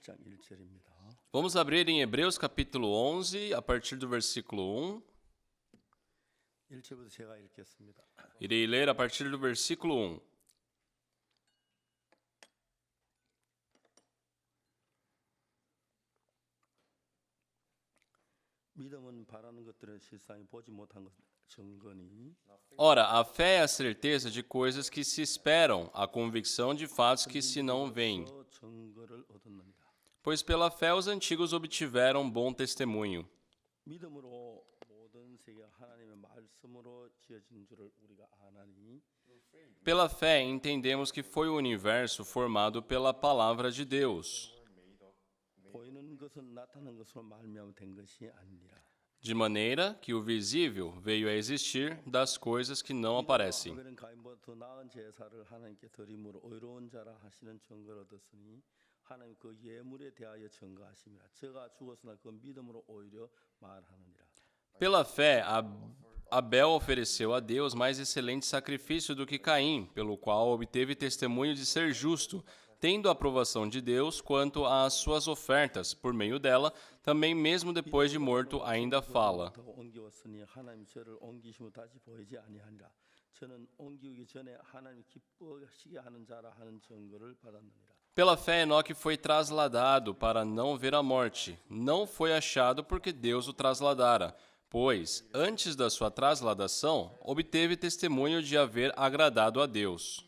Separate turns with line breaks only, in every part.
1장 1절입니다.
Vamos abrir em Hebreus capítulo 11, a partir do versículo 1.
1절부터 제가 읽겠습니다.
Irei ler a partir do versículo 1.
믿음은 바라는 것들은 실상이 보지 못한 것 증거니
Ora, a fé é a certeza de coisas que se esperam, a convicção de fatos que se não veem.
그 증거를 얻었느니라.
Pois pela fé os antigos obtiveram bom testemunho.
믿음으로 모든 세계가 하나님의 말씀으로 지어진 줄을 우리가 아나니
Pela fé entendemos que foi o universo formado pela palavra de Deus,
보이는 것은 나타난 것으로 말미암아 된 것이 아니라
de maneira que o visível veio a existir das coisas que não aparecem.
아벨은 가인보다 더 나은 제사를 하나님께 드림으로 의로운 자라 하시는 증거를 얻었으니 하나님 그 예물에 대하여 증거하심이라. 저가 죽었으나 그 믿음으로 오히려 말하느니라.
Pela fé, Abel ofereceu a Deus mais excelente sacrifício do que Caim, pelo qual obteve testemunho de ser justo, tendo a aprovação de Deus quanto às suas ofertas. Por meio dela, também mesmo depois de morto, ainda fala.
더 옮기었으니 하나님 저를 옮기시면 다시 보이지 아니하니라. 저는 옮기기 전에 하나님 기뻐하시게 하는 자라 하는 증거를 받았느니라.
Pela fé, Enoque foi trasladado para não ver a morte. Não foi achado porque Deus o trasladara, pois, antes da sua trasladação, obteve testemunho de haver agradado a Deus.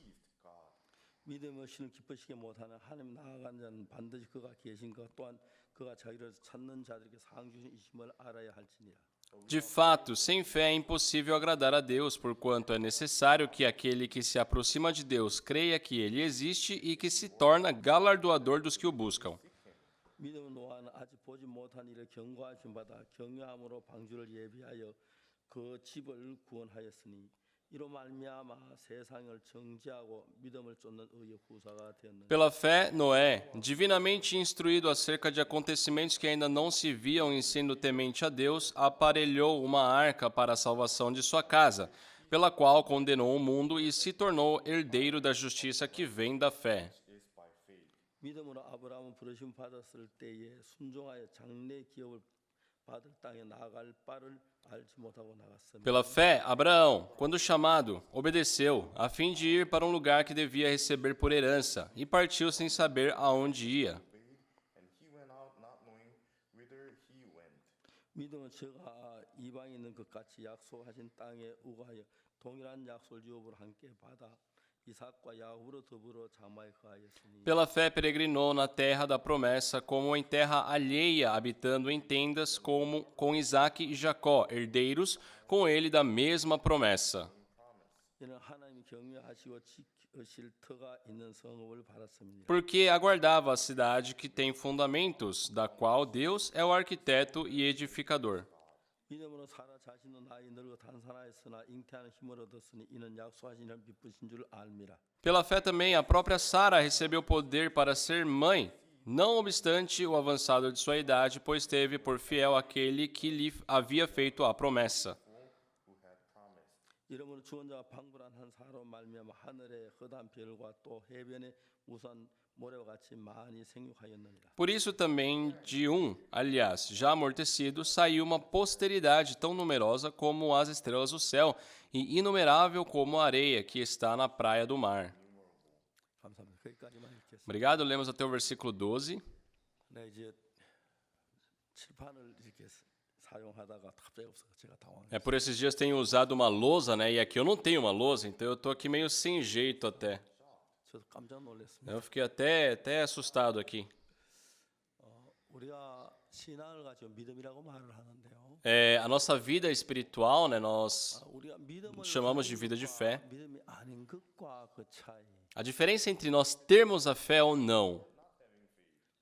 믿음 없이는 기쁘시게 못하는 하나님 나아간 자는 반드시 그가 계신 것 또한 그가 자기를 찾는 자들에게 상 주신 이심을 알아야 할지니라.
De fato, sem fé é impossível agradar a Deus, porquanto é necessário que aquele que se aproxima de Deus creia que ele existe e que se torna galardoador dos que o buscam.
믿음은 노아는 아직 보지 못한 일을 경고하신 바다 경외함으로 방주를 예비하여 그 집을 구원하였으니 이로 말미암아 세상을 정죄하고 믿음을 쫓는 의의 후사가 되었느니라.
Pela fé, Noé, divinamente instruído acerca de acontecimentos que ainda não se viam e sendo temente a Deus, aparelhou uma arca para a salvação de sua casa, pela qual condenou o mundo e se tornou herdeiro da justiça que vem da fé.
믿음으로 아브라함은 부르심 받았을 때에 순종하여 장래 기업을 받을 땅에 나아갈 바를 알지 못하고 나갔으며
Pela fé, Abraão, quando chamado, obedeceu, a fim de ir para um lugar que devia receber por herança, e partiu sem saber aonde ia.
And he went out not knowing whither he went.
믿음은 저가 이방에 있는 것 같이 약속하신 땅에 우거하여 동일한 약속을 유업으로 함께 받아 이삭과 야곱으로 더불어 장마에 거하였으니
Pela fé, peregrinou na terra da promessa, como em terra alheia, habitando em tendas, como com Isaque e Jacó, herdeiros, com ele da mesma promessa.
이는 하나님이 경외하시고 지키실 터가 있는 성읍을 바랐습니다.
Porque aguardava a cidade que tem fundamentos, da qual Deus é o arquiteto e edificador.
믿음으로 사라 자신도 나이 늙어 단산하였으나 잉태하는 힘을 얻었으니 이는 약속하신 이를 미쁘신 줄 알미라.
Pela fé também, a própria Sara recebeu poder para ser mãe, não obstante o avançado de sua idade, pois teve por fiel aquele que lhe havia feito a promessa.
이러므로 주원자가 방불한 한 사로 말미암아 하늘의 허다한 별과 또 해변의 우산 모래와 같이 많이 생육하였느니라.
Por isso também, de aliás, já amortecido, saiu uma posteridade tão numerosa como as estrelas do céu e inumerável como a areia que está na praia do mar.
감사합니다. 거기까지만 읽겠습니다.
Obrigado, lemos até o versículo 12.
네, 이제 칠판을 이렇게 사용하다가 갑자기 없어서 제가 당황했어요.
Por esses dias tenho usado uma lousa, né? E aqui eu não tenho uma lousa, então eu tô aqui meio sem jeito até.
저도 깜짝 놀랐습니다.
Eu fiquei até assustado aqui.
우리가 신앙을 가지고 믿음이라고 말을 하는데요.
A nossa vida espiritual, né? Nós
우리가 믿음을
chamamos de vida de fé.
믿음이 아닌 것과 그 차이.
A diferença entre nós termos a fé ou não,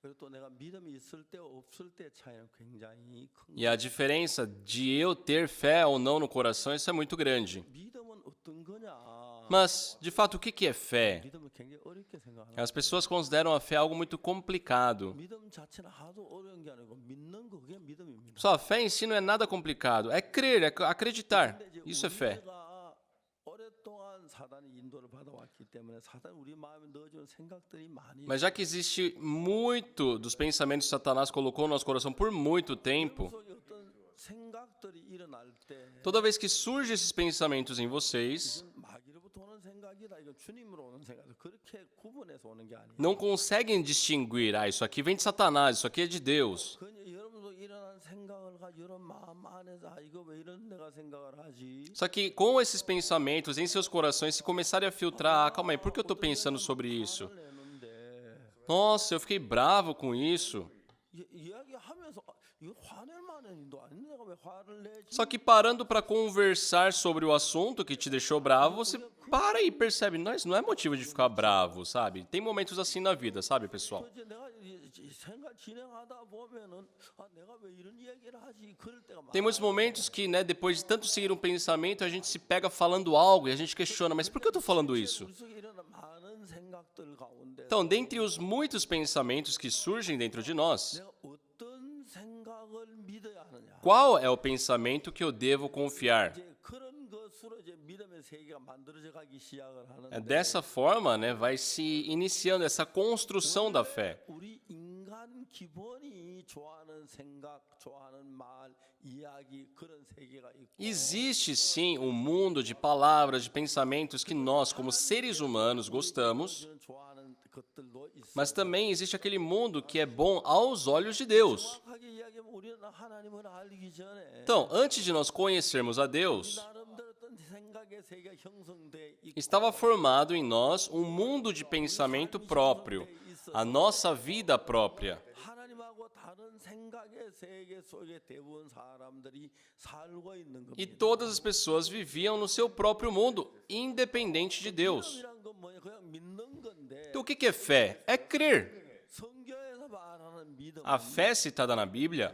그리고 또 내가 믿음이 있을 때 없을 때 차이는 굉장히 큰.
e a diferença de eu ter fé ou não no coração, isso é muito grande.
믿음은 어떤 거냐?
Mas, de fato, o que é fé?
믿음을 굉장히 어렵게 생각하는.
As pessoas consideram a fé algo muito complicado.
믿음 자체는 하도 어려운 게 아니고 믿는 거 그게 믿음입니다.
Só a fé em si não é nada complicado. É crer, é acreditar.
근데 이제
Isso é fé.
우리가 오랫동안 사단의 인도를 받아왔기 때문에 때문에 사단 우리 마음에 넣어주는 생각들이 많이.
Mas já que existe muito dos pensamentos que Satanás colocou no nosso coração por muito tempo,
속에 어떤 생각들이 일어날 때
toda vez que surgem esses pensamentos em vocês,
이건 마귀로부터 오는 생각이다. 이건 주님으로 오는 생각. 그렇게 구분해서 오는 게 아니에요.
não conseguem distinguir, isso aqui vem de Satanás, isso aqui é de Deus.
그냥 여러분도 일어난 생각을 가지고 여러분 마음 안에서 이거 왜 이런 내가 생각을 하지?
Só que com esses pensamentos em seus corações, se começarem a filtrar, calma aí, por que eu estou pensando sobre isso?
화를 내는데
Nossa, eu fiquei bravo com isso.
이야기하면서 이거 화낼 만한 일도 아닌데 내가 왜 화를 내지?
Só que parando para conversar sobre o assunto que te deixou bravo, você para e percebe, não é motivo de ficar bravo, sabe? Tem momentos assim na vida, sabe, pessoal?
이제 내가 생각 진행하다 보면은 내가 왜 이런 이야기를 하지? 그럴 때가
Tem muitos momentos que, né, depois de tanto seguir um pensamento, a gente se pega falando algo e a gente questiona, mas por que eu estou falando isso?
우리 속에 일어난 많은 생각들 가운데
Então, dentre os muitos pensamentos que surgem dentro de nós,
내가 어떤 생각을 믿어야 하느냐?
qual é o pensamento que eu devo confiar?
이제 그런 것으로 이제 믿음의 세계가 만들어져 가기 시작을
É
하는데
dessa forma, né, vai se iniciando essa construção da fé.
우리 인간 기본이 좋아하는 생각, 좋아하는 말, 이야기 그런 세계가 있고
Existe sim um mundo de palavras, de pensamentos que nós, como seres humanos, gostamos,
우리는 좋아하는 것들도 있어.
mas também existe aquele mundo que é bom aos olhos de Deus.
정확하게 이야기하면 우리는 하나님을 알기 전에
Então, antes de nós conhecermos a Deus,
나름대로 어떤 생각의 세계가 형성돼 있고
estava formado em nós um mundo de pensamento próprio, a nossa vida própria.
하나님하고 다른 생각의 세계 속에 대부분 사람들이 살고 있는
E
겁니다.
todas as pessoas viviam no seu próprio mundo, independente de Deus.
믿음이란 건 뭐냐? 그냥 믿는 건데
Então, o que é fé? É crer.
성경에서 말하는 믿음은
A fé citada na Bíblia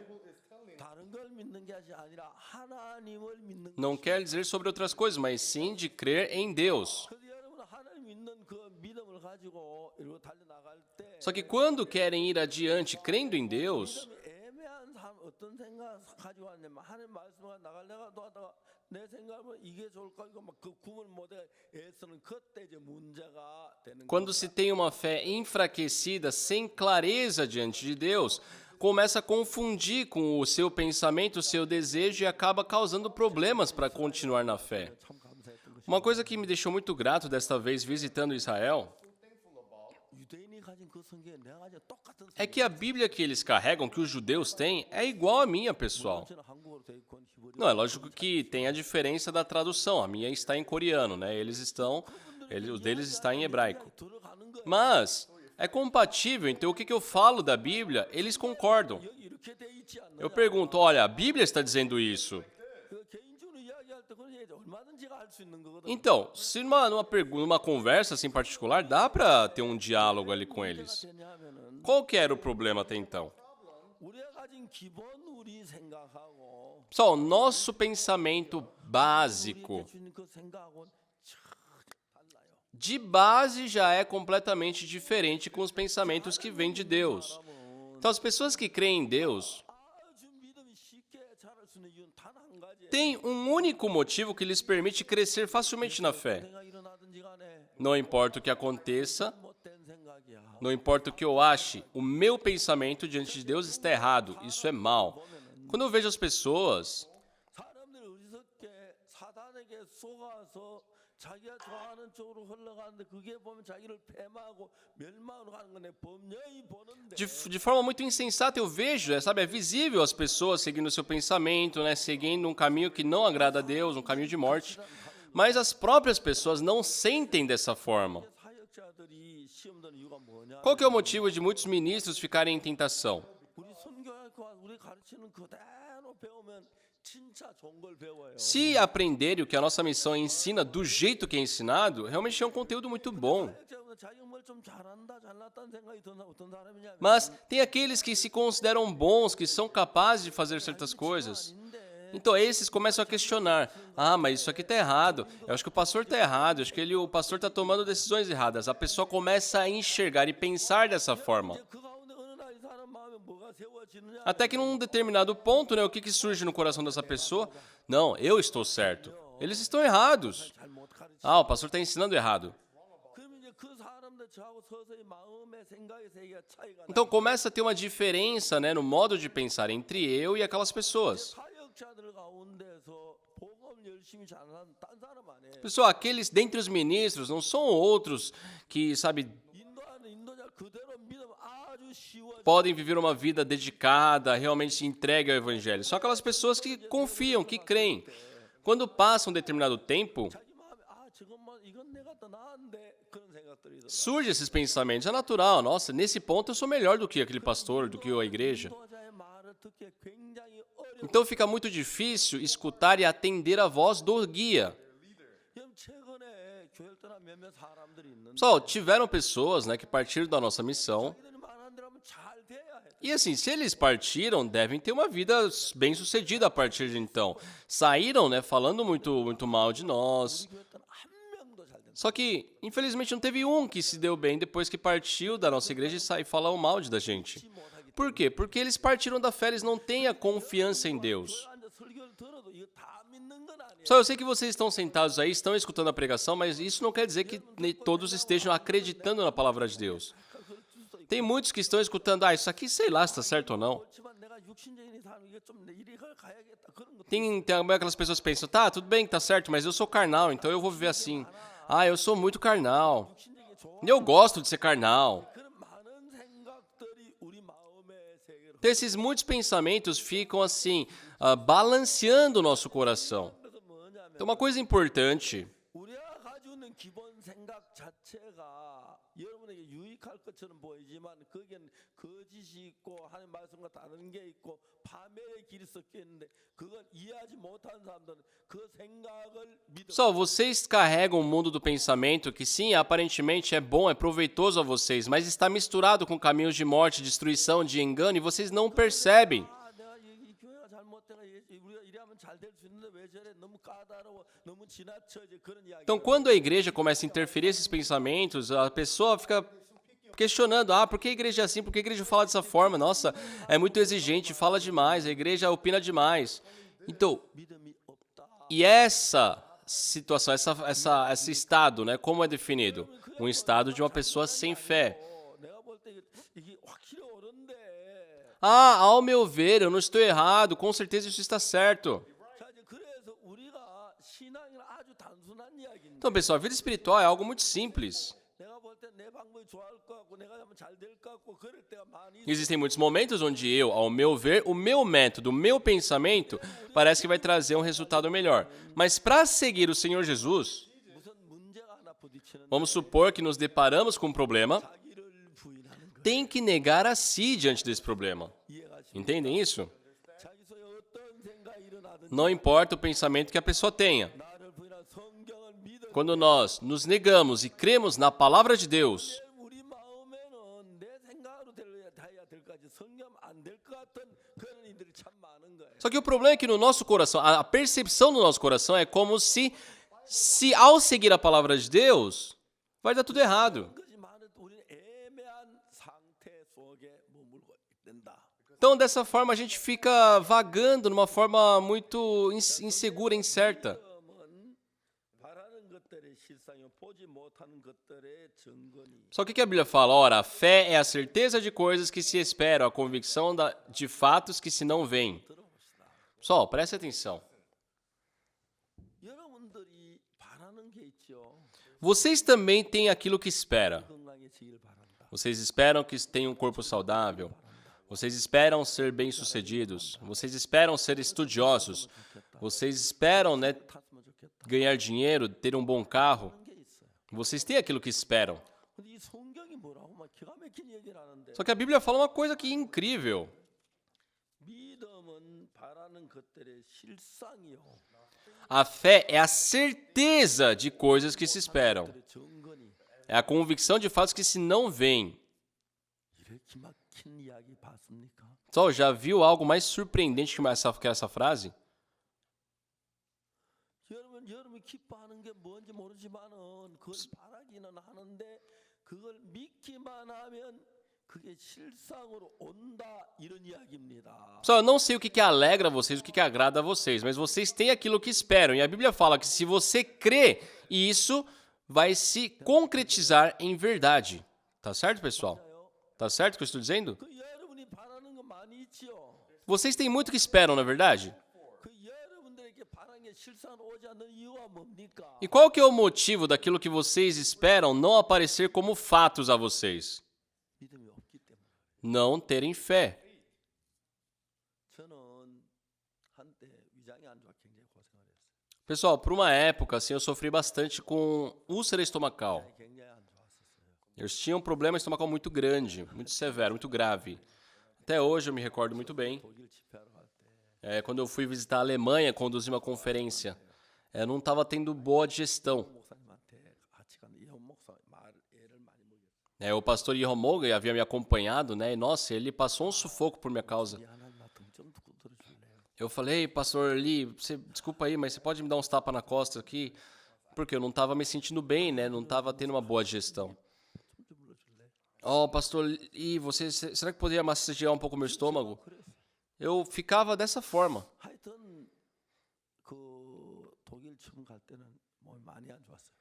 다른 걸 믿는 게 아니라 하나님을 믿는
não quer dizer sobre outras coisas, mas sim de crer em Deus.
그래서 여러분 하나님 믿는 그 믿음을 가지고 이러고 달려나갈 때
Só que quando querem ir adiante crendo em Deus,
믿음이 애매한 삶 어떤 생각 가지고 왔냐면 하나님 말씀을 나가려가 하다가 내 생각은 이게 좋을까 이거 막 그 구분 못해 애쓰는 그때 이제 문제가 되는
quando se tem uma fé enfraquecida, sem clareza diante de Deus, começa a confundir com o seu pensamento, o seu desejo e acaba causando problemas para continuar na fé.
참 감사했던 것이
Uma coisa que me deixou muito grato desta vez visitando Israel
유대인이 가진 그 성경에 내가 가진 똑같은
é que a Bíblia que eles carregam, que os judeus têm, é igual à minha, pessoal.
성경은 한국어로 돼 있고 히브리어
Não, é lógico que tem a diferença da tradução. A minha está em coreano, né? O deles está em hebraico.
들어가는 거예요.
Mas é compatível, então o que eu falo da Bíblia, eles concordam.
여기 이렇게 돼 있지 않느냐?
Eu pergunto, olha, a Bíblia está dizendo isso.
그 개인적으로 이야기할 때 그런 얘기 얼마든지 할 수 있는 거거든.
Então, se numa conversa assim particular, dá para ter um diálogo ali com eles.
되냐면은
Qual que era o problema até então?
우리가 가진 기본 우리 생각하고
Só o nosso pensamento básico,
주님 그 생각하고는 전혀 달라요.
de base, já é completamente diferente com os pensamentos que vêm de Deus. Então, as pessoas que creem em Deus
아주 믿음이 쉽게 자랄 수 있는 이유는 단 한 가지.
têm um único motivo que lhes permite crescer facilmente na fé.
내가 일어나든지 간에
Não importa o que aconteça,
못된 생각이야.
não importa o que eu ache, o meu pensamento diante de Deus está errado. Isso é mal. Quando eu vejo as pessoas,
사람들이 어리석게 사단에게 속아서 자기가 좋아하는 쪽으로 흘러가는데 그게 보면 자기를 폐마하고 멸망으로 가는 건데 분명히 보는데
de forma muito insensata, eu vejo, sabe, é visível as pessoas seguindo o seu pensamento, né, seguindo um caminho que não agrada a Deus, um caminho de morte. Mas as próprias pessoas não sentem dessa forma.
사역자들이 시험 드는 이유가 뭐냐?
Qual que é o motivo de muitos ministros ficarem em tentação?
우리 선교학과 우리 가르치는 그대로 배우면 진짜 좋은 걸 배워요.
Se aprenderem o que a nossa missão ensina do jeito que é ensinado, realmente é um conteúdo muito bom.
사역자보다 자기 뭘좀 잘한다, 잘났다는 생각이 드는 어떤 사람이냐면
Mas tem aqueles que se consideram bons, que são capazes de fazer certas coisas. Então esses começam a questionar. Ah, mas isso aqui está errado. Eu acho que o pastor está errado. Eu acho que o pastor está tomando decisões erradas. A pessoa começa a enxergar e pensar dessa forma.
그 가운데 어느 날 이 사람 마음에 뭐가 세워지느냐?
Até que num determinado ponto, né, o que surge no coração dessa pessoa? Não, eu estou certo. Eles estão errados.
잘못 가르치.
Ah, o pastor está ensinando errado.
그러면 이제 그 사람들 저하고 서서히 마음의 생각의 세계가 차이가
Então começa a ter uma diferença, né, no modo de pensar entre eu e aquelas pessoas.
사역자들 가운데서 복음 열심히 잘하는 딴 사람 아니에요.
Pessoal, aqueles dentre os ministros não são outros que, sabe,
인도하는 인도자 그대로 믿으면 아주 쉬워져.
podem viver uma vida dedicada, realmente se entregue ao evangelho. São aquelas pessoas que confiam, que creem. Quando passa um determinado tempo,
자기 마음에 저것만 이건 내가 더 나은데 그런 생각들이 들어.
surgem esses pensamentos. É natural. Nossa, nesse ponto eu sou melhor do que aquele pastor, do que a igreja.
인도자의 말을 듣기 굉장히 어려워.
Então fica muito difícil escutar e atender a voz do guia.
여러분 최근에 교회를 떠난 몇몇 사람들이 있는데
Pessoal, tiveram pessoas, né, que partiram da nossa missão.
자기들이 말한 대로 하면 잘 돼야 해.
E assim, se eles partiram, devem ter uma vida bem sucedida a partir de então. Saíram, né, falando muito mal de nós.
교회 떠난 한 명도 잘 된다.
Só que, infelizmente, não teve um que se deu bem depois que partiu da nossa igreja e saiu falando mal da gente. Por quê? Porque eles partiram da fé, eles não têm a confiança em Deus.
앉아 설교를 들어도 이거 다 믿는 건 아니에요.
Só eu sei que vocês estão sentados aí, estão escutando a pregação, mas isso não quer dizer que todos estejam acreditando na palavra de Deus. Tem muitos que estão escutando, isso aqui sei lá se está certo ou não.
그렇지만 내가 육신적인 삶 이게 좀 이리 가야겠다 그런 것도
Tem aquelas pessoas que pensam, tá, tudo bem que tá certo, mas eu sou carnal, então eu vou viver assim. Eu sou muito carnal.
육신적인 좋아.
Eu gosto de ser carnal.
그런 많은 생각들이 우리 마음의 세계로.
Então, esses muitos pensamentos ficam assim, balanceando o nosso coração.
그래서 뭐냐면
Então, uma coisa importante,
우리가 가지고 있는 기본 생각 자체가 여러분에게 유익할 것처럼 보이지만 거기엔 거짓이 있고 하나님 말씀과 다른 게 있고 파멸의 길이 섞여 있는데 그걸 이해하지 못한 사람들은 그 생각을 믿어.
só vocês carregam o mundo do pensamento que sim, aparentemente é bom, é proveitoso a vocês, mas está misturado com caminhos de morte, destruição, de engano, e vocês não percebem.
내가 이 교회가 잘못돼가 우리가 이래하면 잘 될 수 있는데 왜 저래 너무 까다로워 너무 지나쳐 이제 그런 이야기.
Então, quando a igreja começa a interferir esses pensamentos, a pessoa fica questionando, por que a igreja é assim? Por que a igreja fala dessa forma? Nossa, é muito exigente, fala demais, a igreja opina demais. Então,
믿음이 없다.
e essa situação, esse estado, né, como é definido? Um estado de uma pessoa sem fé.
내가 볼 때 이게 확실히 옳은데.
Ao meu ver, eu não estou errado, com certeza isso está certo.
자 이제 그래서 우리가 신앙이 아주 단순한 이야기인데.
Então, pessoal, a vida espiritual é algo muito simples.
내가 볼 때 내 방법이 좋아할 것 같고 내가 하면 잘 될 것 같고 그럴 때가 많이 있어.
Existem muitos momentos onde eu, ao meu ver, o meu método, o meu pensamento, parece que vai trazer um resultado melhor. Mas para seguir o Senhor Jesus,
무슨 문제가 하나 부딪히는데
vamos supor que nos deparamos com um problema,
자기를 부인하는 거.
tem que negar a si diante desse problema.
이해가시죠?
Entendem isso?
자기 속에 어떤 생각이 일어나든지
Não importa o pensamento que a pessoa tenha.
나를 부인한 성경을 믿어.
Quando nós nos negamos e cremos na palavra de Deus,
우리 마음에는 내 생각으로 돼야 될 까지 성경 안 될 것 같은 그런 이들이 참 많은 거예요.
só que o problema é que no nosso coração, a percepção do nosso coração é como se ao seguir a palavra de Deus, vai dar tudo errado.
그것이 많은 우리는 애매한 상태 속에 머물고 있다.
Então, dessa forma, a gente fica vagando numa forma muito insegura, incerta.
믿음은 바라는 것들의 실상이 보지 못하는 것들의 증거니.
Só que o que a Bíblia fala? Ora, a fé é a certeza de coisas que se esperam, a convicção de fatos que se não veem.
들어봅시다.
Pessoal, preste atenção.
여러분들이 바라는 게 있죠.
Vocês também têm aquilo que espera.
건강해지길 바란다.
Vocês esperam que tenham um corpo saudável. Vocês esperam ser bem-sucedidos. Vocês esperam ser estudiosos. Vocês esperam, né,
탔으면 좋겠다.
ganhar dinheiro, ter um bom carro.
그런 게 있어요.
Vocês têm aquilo que esperam.
근데 이 성경이 뭐라고 막 기가 막힌 얘기를 하는데
Só que a Bíblia fala uma coisa que é incrível.
믿음은 바라는 것들의 실상이요.
A fé é a certeza de coisas que se esperam.
것들의 증거니.
É a convicção de fatos que se não veem.
이렇게 기막힌 이야기 봤습니까?
Só já viu algo mais surpreendente que essa frase?
여러분이 기뻐하는 게 뭔지 모르지만은 그걸 바라기는 하는데 그걸 믿기만 하면 그게 실상으로 온다 이런 이야기입니다.
Só eu não sei o que alegra vocês, o que agrada a vocês, mas vocês têm aquilo que esperam. E a Bíblia fala que se você crê, isso vai se concretizar em verdade. Tá certo, pessoal? Tá certo o que eu estou dizendo?
그 여러분이 바라는 거 많이 있지요.
Vocês têm muito que esperam, não é verdade?
그 여러분들에게 바라는 게 실상 오지 않는 이유가 뭡니까?
E qual que é o motivo daquilo que vocês esperam não aparecer como fatos a vocês?
믿음이 없기 때문에.
Não terem fé.
저는 한때 위장이 안 좋아 굉장히 고생을 했어요.
Pessoal, por uma época, assim, eu sofri bastante com úlcera estomacal.
굉장히 안 좋았었어요.
Eu tinha um problema estomacal muito grande, muito severo, muito grave. Até hoje eu me recordo muito bem.
독일 집회하러 갈 때
Quando eu fui visitar a Alemanha, conduzir uma conferência, eu não estava tendo boa digestão.
목사님한테 같이 간 이현 목사 애를 많이 먹였어요.
O pastor Ihomoga havia me acompanhado, né? E, nossa, ele passou um sufoco por minha causa.
미안한 나등좀 두드려줄래요?
Eu falei, pastor Lee, desculpa aí, mas você pode me dar uns tapas na costa aqui? Porque eu não estava me sentindo bem, né? Não estava tendo uma boa digestão.
좀 눌러줄래?
Oh, pastor Lee, será que poderia massagear um pouco o meu estômago? Eu ficava dessa forma.
하여튼 그 독일 처음 갈 때는 몸이 많이 안 좋았어요.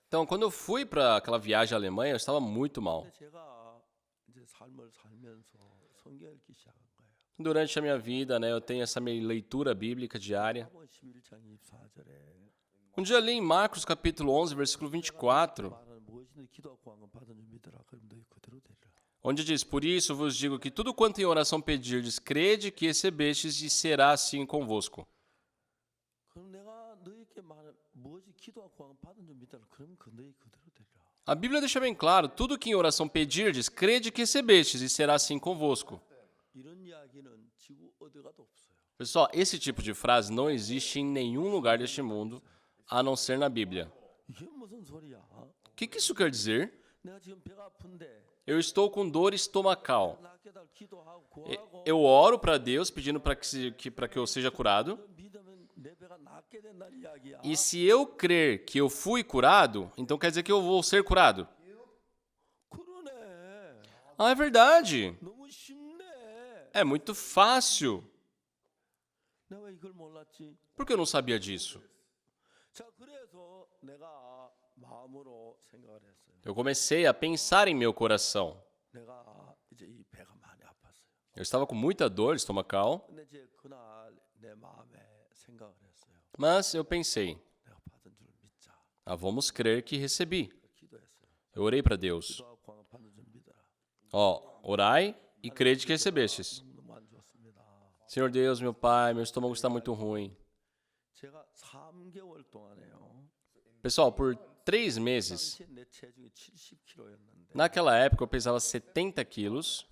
Então, quando eu fui para aquela viagem à Alemanha, eu estava muito mal.
근데 제가 이제 삶을 살면서 성경 읽기 시작한 거예요.
Durante a minha vida, né, eu tenho essa minha leitura bíblica diária.
마가복음 11장 24절에
Um dia ali em Marcos capítulo 11, versículo 24,
말하는 무엇이든 기도하고 구한 건 받은 줄 믿으라. 그럼 너희 그대로 되리라.
onde diz, por isso vos digo que tudo quanto em oração pedirdes, crede que recebestes e será assim convosco.
그럼 내가 너희에게 말한 무엇이 기도하고 구한 건 받은 줄 믿으라. 그럼 그 너희 그대로 되리라.
A Bíblia deixa bem claro, tudo que em oração pedirdes, crede que recebestes e será assim convosco.
이런 이야기는 지구 어디 가도 없어요.
Pessoal, esse tipo de frase não existe em nenhum lugar deste mundo, a não ser na Bíblia.
이게 무슨 소리야?
O que isso quer dizer?
내가 지금 배가 아픈데
Eu estou com dor estomacal.
낫게 달 기도하고 구하고
Eu oro para Deus pedindo para que eu seja curado.
믿으면 내 배가 낫게 된다는 이야기야.
E se eu crer que eu fui curado, então quer dizer que eu vou ser curado.
그러네.
Ah, é verdade.
너무 쉽네.
É muito fácil.
내가 왜 이걸 몰랐지?
Por que eu não sabia disso?
자, 그래서 내가 마음으로 생각을 했어요.
Eu comecei a pensar em meu coração.
내가 이제 이 배가 많이 아팠어요.
Eu estava com muita dor estomacal,
근데 이제 그날 내 마음에 생각을 했어요.
mas eu pensei,
내가 받은 줄 믿자.
vamos crer que recebi.
기도했어요.
Eu orei para Deus.
기도하고 구하고 받은 줄 믿어라.
Orai e crede que recebestes.
너무 안 좋습니다.
Senhor Deus, meu Pai, meu estômago está muito ruim.
제가 3개월 동안에요.
Pessoal, por 3 meses,
당시에 내 체중이 70kg였는데
naquela época eu pesava 70 quilos,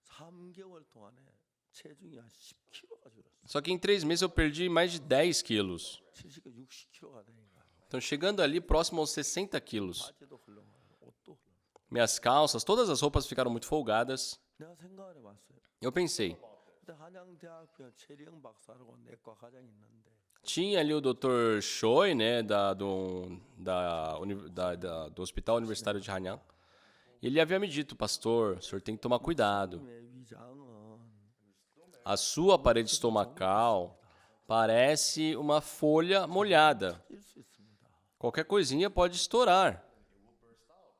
3개월 동안에 체중이 한 10kg가 줄었어요.
só que em 3 meses eu perdi mais de 10 quilos.
70가 60kg가 되니까
Então, chegando ali próximo aos 60 quilos.
바지도 헐렁하고 옷도 헐렁.
Minhas calças, todas as roupas ficaram muito folgadas.
내가 생각을 해봤어요.
Eu pensei,
그때 한양대학교 최리영 박사라고 내과 과장이 있는데
tinha ali o Dr. Choi, né, do Hospital Universitário de Hanyang. Ele havia me dito, pastor, o senhor tem que tomar cuidado.
내 위장은
A sua parede estomacal parece uma folha molhada.
일 수 있습니다.
Qualquer coisinha pode estourar.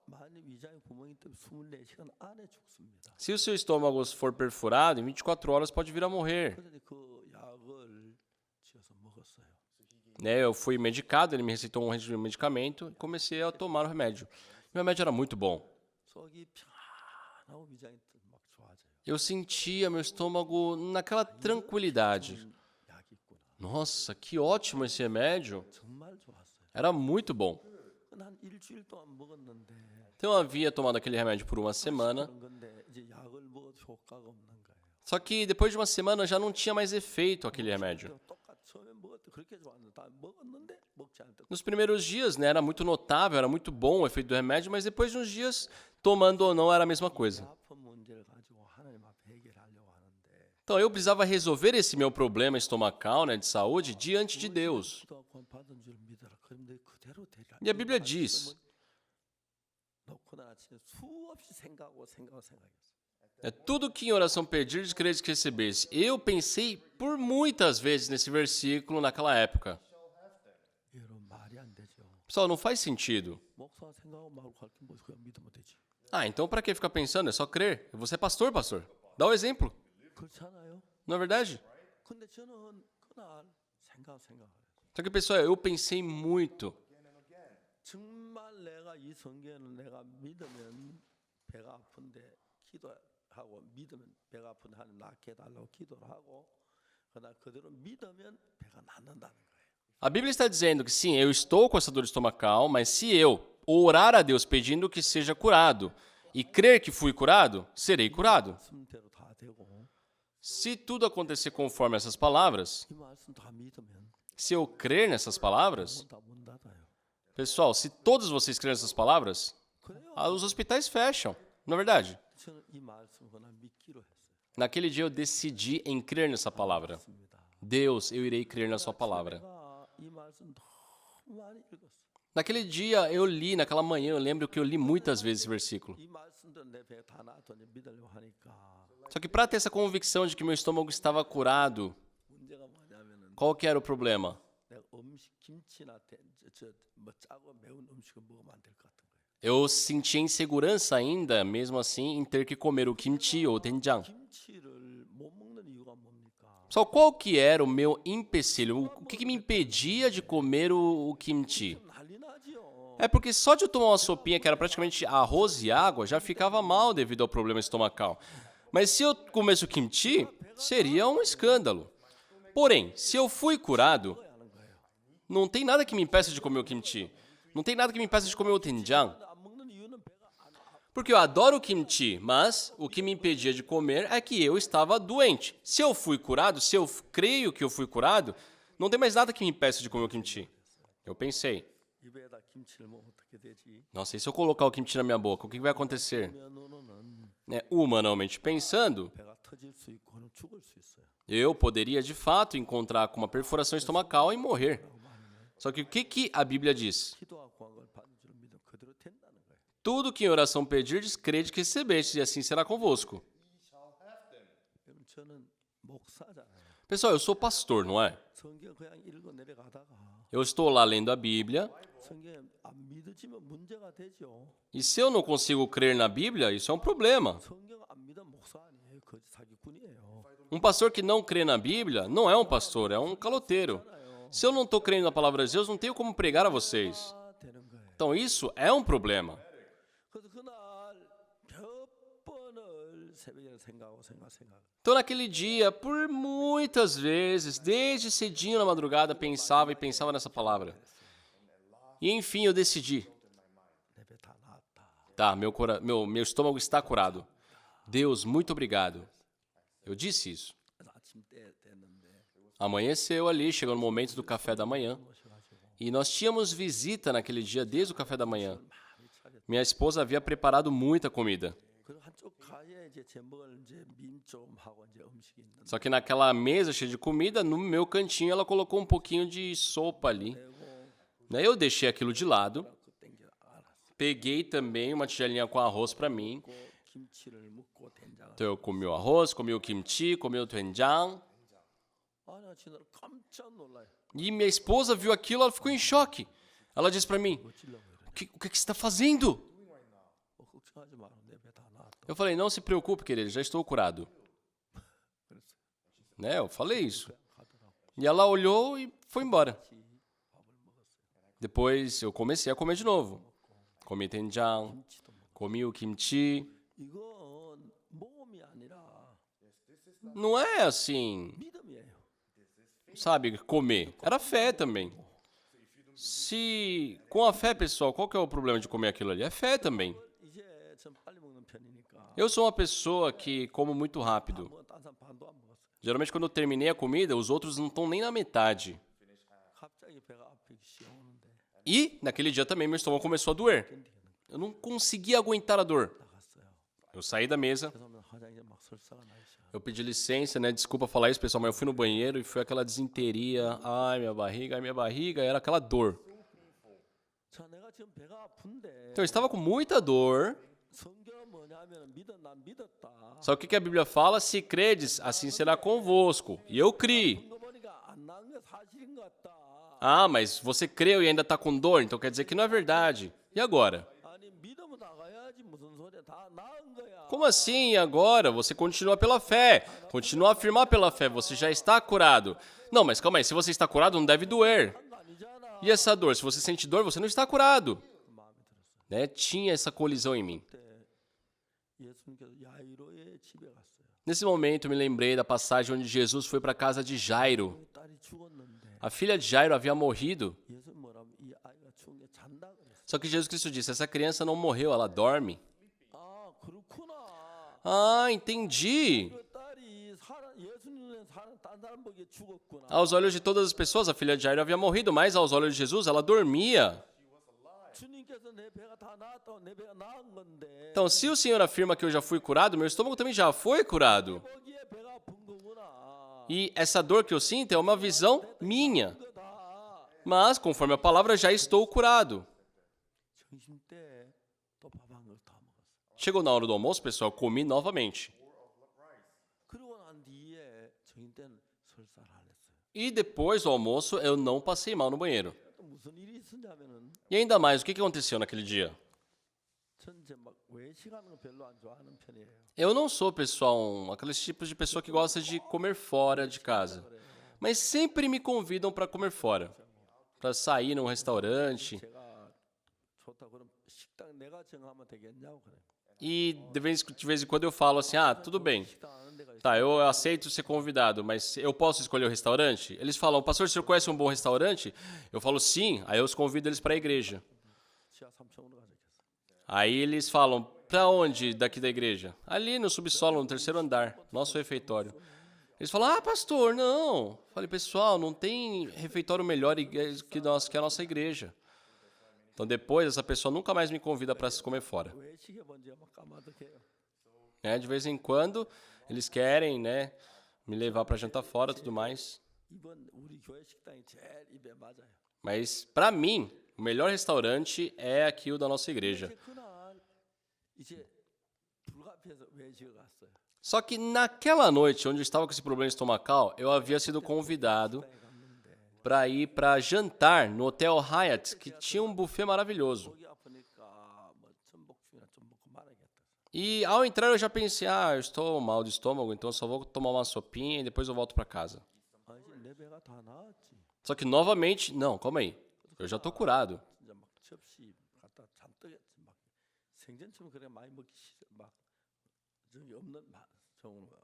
만약 위장에 구멍이 있다면 24시간 안에 죽습니다.
Se o seu estômago for perfurado, em 24 horas pode vir a morrer.
그래서 그 약을 지어서 먹었어요.
Né, eu fui medicado, ele me receitou um medicamento e comecei a tomar o remédio. E o remédio era muito bom.
속이 편안하고 위장이 막 좋아져요.
Eu sentia meu estômago naquela tranquilidade.
약이 있구나.
Nossa, que ótimo esse remédio.
정말 좋았어요.
Era muito bom.
한 일주일 동안 먹었는데
Então eu havia tomado aquele remédio por uma semana,
그런 건데 이제 약을 먹어도 효과가 없는 거예요.
só que depois de uma semana já não tinha mais efeito aquele remédio.
똑같이 처음에 먹었을 때 그렇게 좋았는데 다 먹었는데 먹지 않을 때
Nos primeiros dias, né, era muito notável, era muito bom o efeito do remédio, mas depois de uns dias, tomando ou não, era a mesma coisa.
아픈 문제를 가지고 하나님 앞에 해결하려고 하는데
Então eu precisava resolver esse meu problema estomacal, né, de saúde, diante de Deus.
기도하고 받은 줄 믿어라. 그럼 너 그대로 되리라.
E a Bíblia diz,
놓고 나 진짜 수없이 생각했어요.
é tudo que em oração pedirdes, credes que recebesse. Eu pensei por muitas vezes nesse versículo naquela época.
여러분 말이 안 되죠.
Pessoal, não faz sentido.
목사가 생각하고 말고 갈게 뭐 그냥 믿으면 되지.
Ah, então para que ficar pensando? É só crer. Você é pastor, pastor. Dá o exemplo.
그렇지 않아요?
Não é verdade?
근데 저는 그날 생각해요.
Só que, pessoal, eu pensei muito.
정말 내가 이 성경을 내가 믿으면 배가 아픈데 기도하고 믿으면 배가 아픈데 하나님 낫게 해달라고 기도를 하고 그다음 그대로 믿으면 배가 낫는다는 거예요.
A Bíblia está dizendo que sim, eu estou com essa dor estomacal, mas se eu orar a Deus pedindo que seja curado e crer que fui curado, serei curado.
말씀대로 다 되고
Se tudo acontecer conforme essas palavras,
이 말씀 다 믿으면
se eu crer nessas palavras,
문 다 문 닫아요.
pessoal, se todos vocês crerem nessas palavras,
그래요.
os hospitais fecham, não é verdade?
저는 이 말씀 그날 믿기로 했어요.
Naquele dia eu decidi em crer nessa palavra.
맞습니다.
Deus, eu irei crer na sua palavra.
내가 이 말씀 너무 많이 읽었어요.
Naquele dia eu li, naquela manhã eu lembro que eu li muitas vezes esse versículo.
이 말씀도 내 배에 다 놔뒀는데 믿으려고 하니까
Só que para ter essa convicção de que meu estômago estava curado,
문제가 뭐냐면은
qual que era o problema?
내가 음식 김치나 뭐 짜고 매운 음식을 먹으면 안 될 것 같은 거예요.
Eu sentia insegurança ainda, mesmo assim, em ter que comer o kimchi ou doenjang.
김치를 못 먹는 이유가 뭡니까?
Só qual que era o meu empecilho? O que me impedia de comer o kimchi?
난리 나지요.
É porque só de eu tomar uma sopinha que era praticamente arroz e água, já ficava mal devido ao problema estomacal. Mas se eu comesse o kimchi, seria um escândalo. Porém, se eu fui curado,
하는 거예요.
não tem nada que me impeça de comer o kimchi. Não tem nada que me impeça de comer o doenjang.
안 먹는 이유는 배가 안
Porque eu adoro o kimchi, mas o que me impedia de comer é que eu estava doente. Se eu fui curado, se eu creio que eu fui curado, não tem mais nada que me impeça de comer o kimchi. Eu pensei,
입에다 김치를 먹으면 어떻게 되지?
nossa, e se eu colocar o kimchi na minha boca, o que vai acontecer?
면으로는
Humanamente pensando,
배가 터질 수 있고 그는 죽을 수 있어요.
eu poderia de fato encontrar com uma perfuração estomacal e morrer. Só que o que a Bíblia diz?
기도하고 구한 걸 받는 줄 믿으면 그대로 된다는 거예요.
Tudo que em oração pedirdes, crede que recebestes, e assim será convosco.
여러분 저는 목사잖아요.
Pessoal, eu sou pastor, não é?
성경 그냥 읽어 내려가다가
Eu estou lá lendo a Bíblia,
성경 안 믿어지면 문제가 되죠.
e se eu não consigo crer na Bíblia, isso é um problema.
성경 안 믿으면 목사 아니에요. 거짓 사기꾼이에요.
Um pastor que não crê na Bíblia não é um pastor, é um caloteiro. Se eu não estou crendo na palavra de Deus, não tenho como pregar a vocês.
되는 거예요.
Então isso é um problema.
그래서 그날 몇 번을 새벽에 생각하고.
Então naquele dia, por muitas vezes, desde cedinho na madrugada, pensava e pensava nessa palavra. E enfim, eu decidi.
내 배 다 나았다.
Tá, meu estômago está curado. Deus, muito obrigado. Eu disse isso.
그래서 아침 때 됐는데
Amanheceu ali, chegou no momento do café da manhã. E nós tínhamos visita naquele dia desde o café da manhã. Minha esposa havia preparado muita comida.
그리고 한쪽 가에 이제 제 먹을 이제 민 좀 하고 이제 음식이 있는데
Só que naquela mesa cheia de comida, no meu cantinho, ela colocou um pouquinho de sopa ali. Daí eu deixei aquilo de lado.
그 땡겨 알았어.
Peguei também uma tigelinha com arroz para mim.
그 김치를 먹고 된장을.
Então eu comi o arroz, comi o kimchi, comi o doenjang.
아, 나 진짜 깜짝 놀라요.
E minha esposa viu aquilo, ela ficou em choque. Ela disse para mim,
어찌려고 이래.
o que você está fazendo?
걱정하지 마라. 내 배 다 나았다.
Eu falei, não se preocupe, querido, já estou curado.
그랬어요.
Né? Eu falei isso.
가더라고.
E ela olhou e foi embora.
밥을 먹었어요.
Depois eu comecei a comer de novo. Comi doenjang,
김치도 먹고.
comi o kimchi.
이건 모험이 아니라
Não é assim,
믿음이에요.
sabe, comer. Era fé também. Se com a fé, pessoal, qual que é o problema de comer aquilo ali? É fé também.
이제 좀 빨리 먹는 편이니까.
Eu sou uma pessoa que como muito rápido.
뭐 딴 사람 반도 안 먹었어요.
Geralmente quando eu terminei a comida, os outros não estão nem na metade.
갑자기 배가 아프기 시작하는데
E naquele dia também meu estômago começou a doer. Eu não conseguia aguentar a dor.
나갔어요.
Eu saí da mesa,
그래서 화장실에 막 설사가 나기 시작.
eu pedi licença, né? Desculpa falar isso, pessoal, mas eu fui no banheiro e foi aquela desinteria. Ai, minha barriga, era aquela dor.
자, 내가 지금 배가 아픈데
Então eu estava com muita dor.
성경은 뭐냐면 믿어 난 믿었다.
Só que o que a Bíblia fala? Se credes, assim será convosco. E eu criei.
거 보니까 안 나은 게 사실인 것 같다.
Ah, mas você creu e ainda está com dor, então quer dizer que não é verdade. E agora?
아니 믿음은 나가야지 무슨 소리야. 다 나은 거야.
Como assim e agora? Você continua pela fé. Continua a afirmar pela fé. Você já está curado. Não, mas calma aí. Se você está curado, não deve doer.
거 아니잖아.
E essa dor? Se você sente dor, você não está curado.
마음에 들었어요.
Né? Tinha essa colisão em mim.
그때 예수님께서 야이로의 집에 갔어요.
Nesse momento, eu me lembrei da passagem onde Jesus foi para a casa de Jairo.
그 딸이 죽었는데
A filha de Jairo havia morrido.
예수 뭐라면 이 아이가 죽은 게 잔다 그랬어요.
Só que Jesus Cristo disse, essa criança não morreu, ela dorme.
아 그렇구나.
Ah, entendi.
그 딸이 예수님의 딴 사람 보기에 죽었구나.
Aos olhos de todas as pessoas, a filha de Jairo havia morrido, mas aos olhos de Jesus, ela dormia.
주님께서 내 배가 다 나았다고 내 배가 나은 건데
Então, se o Senhor afirma que eu já fui curado, meu estômago também já foi curado.
거기에 배가 아픈 거구나.
E essa dor que eu sinto é uma visão minha.
그다
Mas, conforme a palavra, já estou curado.
점심 때 또 밥 한 그릇 더 먹었어.
Chegou na hora do almoço, pessoal, eu comi novamente.
그러고 난 뒤에 점심 때는 설사 안 했어요.
E depois do almoço, eu não passei mal no banheiro.
또 무슨 일이 있었냐면은
E ainda mais, o que aconteceu naquele dia?
전 이제 막 외식하는 거 별로 안 좋아하는 편이에요.
Eu não sou, pessoal, aqueles tipos de pessoa que gosta de comer fora de casa. Mas sempre me convidam para comer fora. Para sair num restaurante.
제가 좋다 그럼 식당 내가 정하면 되겠냐고 그래.
E de vez em quando eu falo assim, ah, tudo bem.
식당 아는 데가 있어.
Tá, eu aceito ser convidado, mas eu posso escolher o restaurante? Eles falam, pastor, o senhor conhece um bom restaurante? Eu falo, sim. Aí eu os convido eles para a igreja.
지하 3층으로 가자.
Aí eles falam, para onde daqui da igreja? Ali no subsolo, no terceiro andar, nosso refeitório. Eles falam, ah, pastor, não. Falei, pessoal, não tem refeitório melhor que a nossa igreja. Então depois essa pessoa nunca mais me convida para se comer fora.
외식에 먼저 막 까마득해요.
Né? De vez em quando eles querem, né, me levar para jantar fora e tudo mais.
이번 우리 교회 식당이 제일 입에 맞아요.
Mas para mim, o melhor restaurante é aqui o da nossa igreja.
이제 그날 이제 불가피해서 외식을 갔어요.
Só que naquela noite, onde eu estava com esse problema estomacal, eu havia sido convidado para ir para jantar no Hotel Hyatt, que tinha um buffet maravilhoso.
목이 아프니까 뭐 전복죽이나 좀 먹고 말아야겠다.
E ao entrar eu já pensei, ah, eu estou mal de estômago, então eu só vou tomar uma sopinha e depois eu volto para casa.
아 이제 내 배가 다 나았지.
Só que novamente, não, calma aí, eu já estou curado.
진짜 막 접시 갖다 잔뜩 했지. 막 생전처럼 그래 많이 먹기 싫어. 막 저기 없는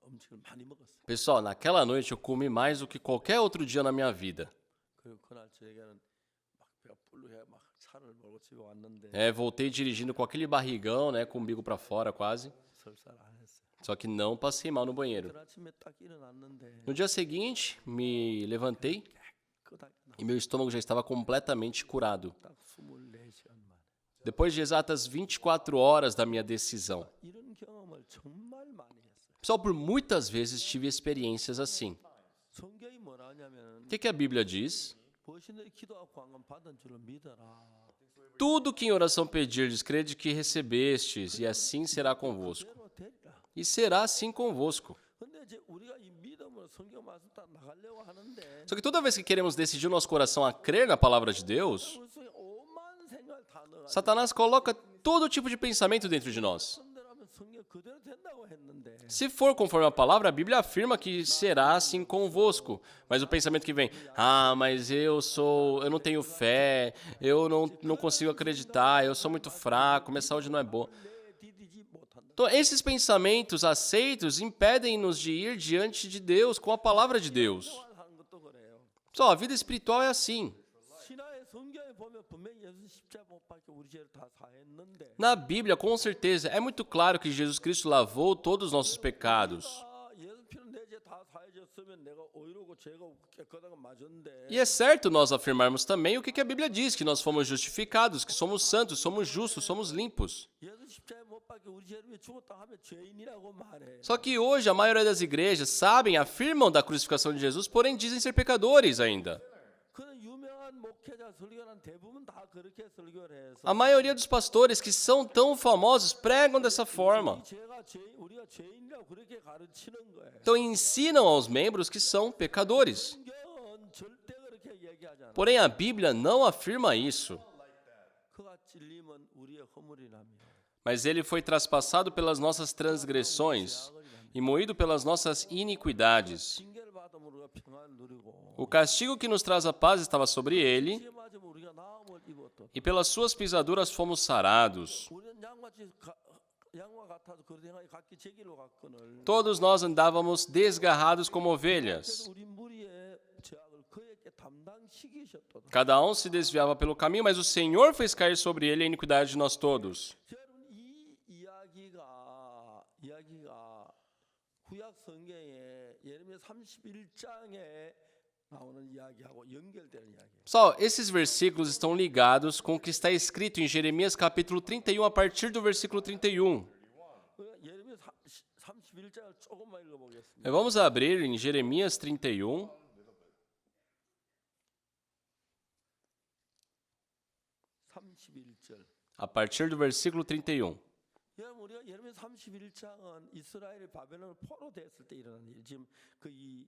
음식을 많이 먹었어요.
Pessoal, naquela noite eu comi mais do que qualquer outro dia na minha vida.
그리고 그날 저에게는 막 배가 불룩해 막 차를 몰고 집에 왔는데
Voltei dirigindo com aquele barrigão, né, com o umbigo para fora quase.
설사를 안 했어요.
Só que não passei mal no banheiro.
그날 아침에 딱 일어났는데
No dia seguinte, me levantei
끄덕
e meu estômago já estava completamente curado.
딱 24시간 만에
Depois de exatas 24 horas da minha decisão.
이런 경험을 정말 많이 했어요.
Pessoal, por muitas vezes tive experiências assim.
성경이 뭐라 하냐면
O que a Bíblia diz?
보신의 기도하고 관건 받은 줄을 믿어라.
Tudo que em oração pedirdes, crede que recebestes, e assim será convosco.
그대로 되리라.
E será assim convosco.
근데 이제 우리가 이 믿음으로 성경 말씀 딱 나가려고 하는데
Só que toda vez que queremos decidir o nosso coração a crer na palavra de Deus,
우리 속에 오만 생각을 다 넣어가지고
Satanás coloca todo tipo de pensamento dentro de nós.
선대로하면 성경 그대로 된다고 했는데
Se for conforme a palavra, a Bíblia afirma que será assim convosco. Mas o pensamento que vem, ah, mas eu não tenho fé, eu não consigo acreditar, eu sou muito fraco, minha saúde não é boa.
디디지 못한다.
Então, esses pensamentos aceitos impedem-nos de ir diante de Deus com a palavra de Deus.
하는 것도 그래요.
Só, a vida espiritual é assim.
신화의 성경에 보면 분명히 예수 십자가 못 박혀 우리 죄를 다 사했는데
Na Bíblia, com certeza, é muito claro que Jesus Cristo lavou todos os nossos pecados.
예수 피는 내 죄 다 사해졌으면 내가 오히려고 죄가 없고 깨끗한 건 맞은데
E é certo nós afirmarmos também o que a Bíblia diz, que nós fomos justificados, que somos santos, somos justos, somos limpos.
예수 십자가에 못 박혀 우리 죄를 위해 죽었다 하면 죄인이라고 말해.
Só que hoje a maioria das igrejas sabem, afirmam da crucificação de Jesus, porém dizem ser pecadores ainda.
그런 유명한 목회자 설교는 대부분 다 그렇게 설교를 해서
A maioria dos pastores que são tão famosos pregam dessa forma.
이 죄가 우리가 죄인이라고 그렇게 가르치는 거예요.
Então ensinam aos membros que são pecadores.
성경은 절대 그렇게 얘기하지 않아.
Porém, a Bíblia não afirma isso.
그가 찔림은 우리의 허물이라며.
Mas ele foi traspassado pelas nossas transgressões e moído pelas nossas iniquidades.
징계를 받으면 우리가 평안을 누리고
O castigo que nos traz a paz estava sobre ele,
피에 맞으면 우리가 나음을 입었다.
e pelas suas pisaduras fomos sarados.
우리는 양과 같아서 그런 행하여 각기 제 길로 갔거늘.
Todos nós andávamos desgarrados como ovelhas.
우리 무리의 죄악을 그에게 담당시키셨도다.
Cada um se desviava pelo caminho, mas o Senhor fez cair sobre ele a iniquidade de nós todos.
여러분 이 이야기가 구약 성경에 예레미야 31장에 나오는 이야기하고 연결되는 이야기예요.
Pessoal, esses versículos estão ligados com o que está escrito em Jeremias capítulo 31, a partir do versículo 31.
예레미야 31장을 조금만 읽어보겠습니다.
Vamos abrir em Jeremias 31,
31절.
a partir do versículo 31.
여러분 우리가 예레미야 31장은 이스라엘이 바벨론을 포로됐을 때 일어난 일. 지금 이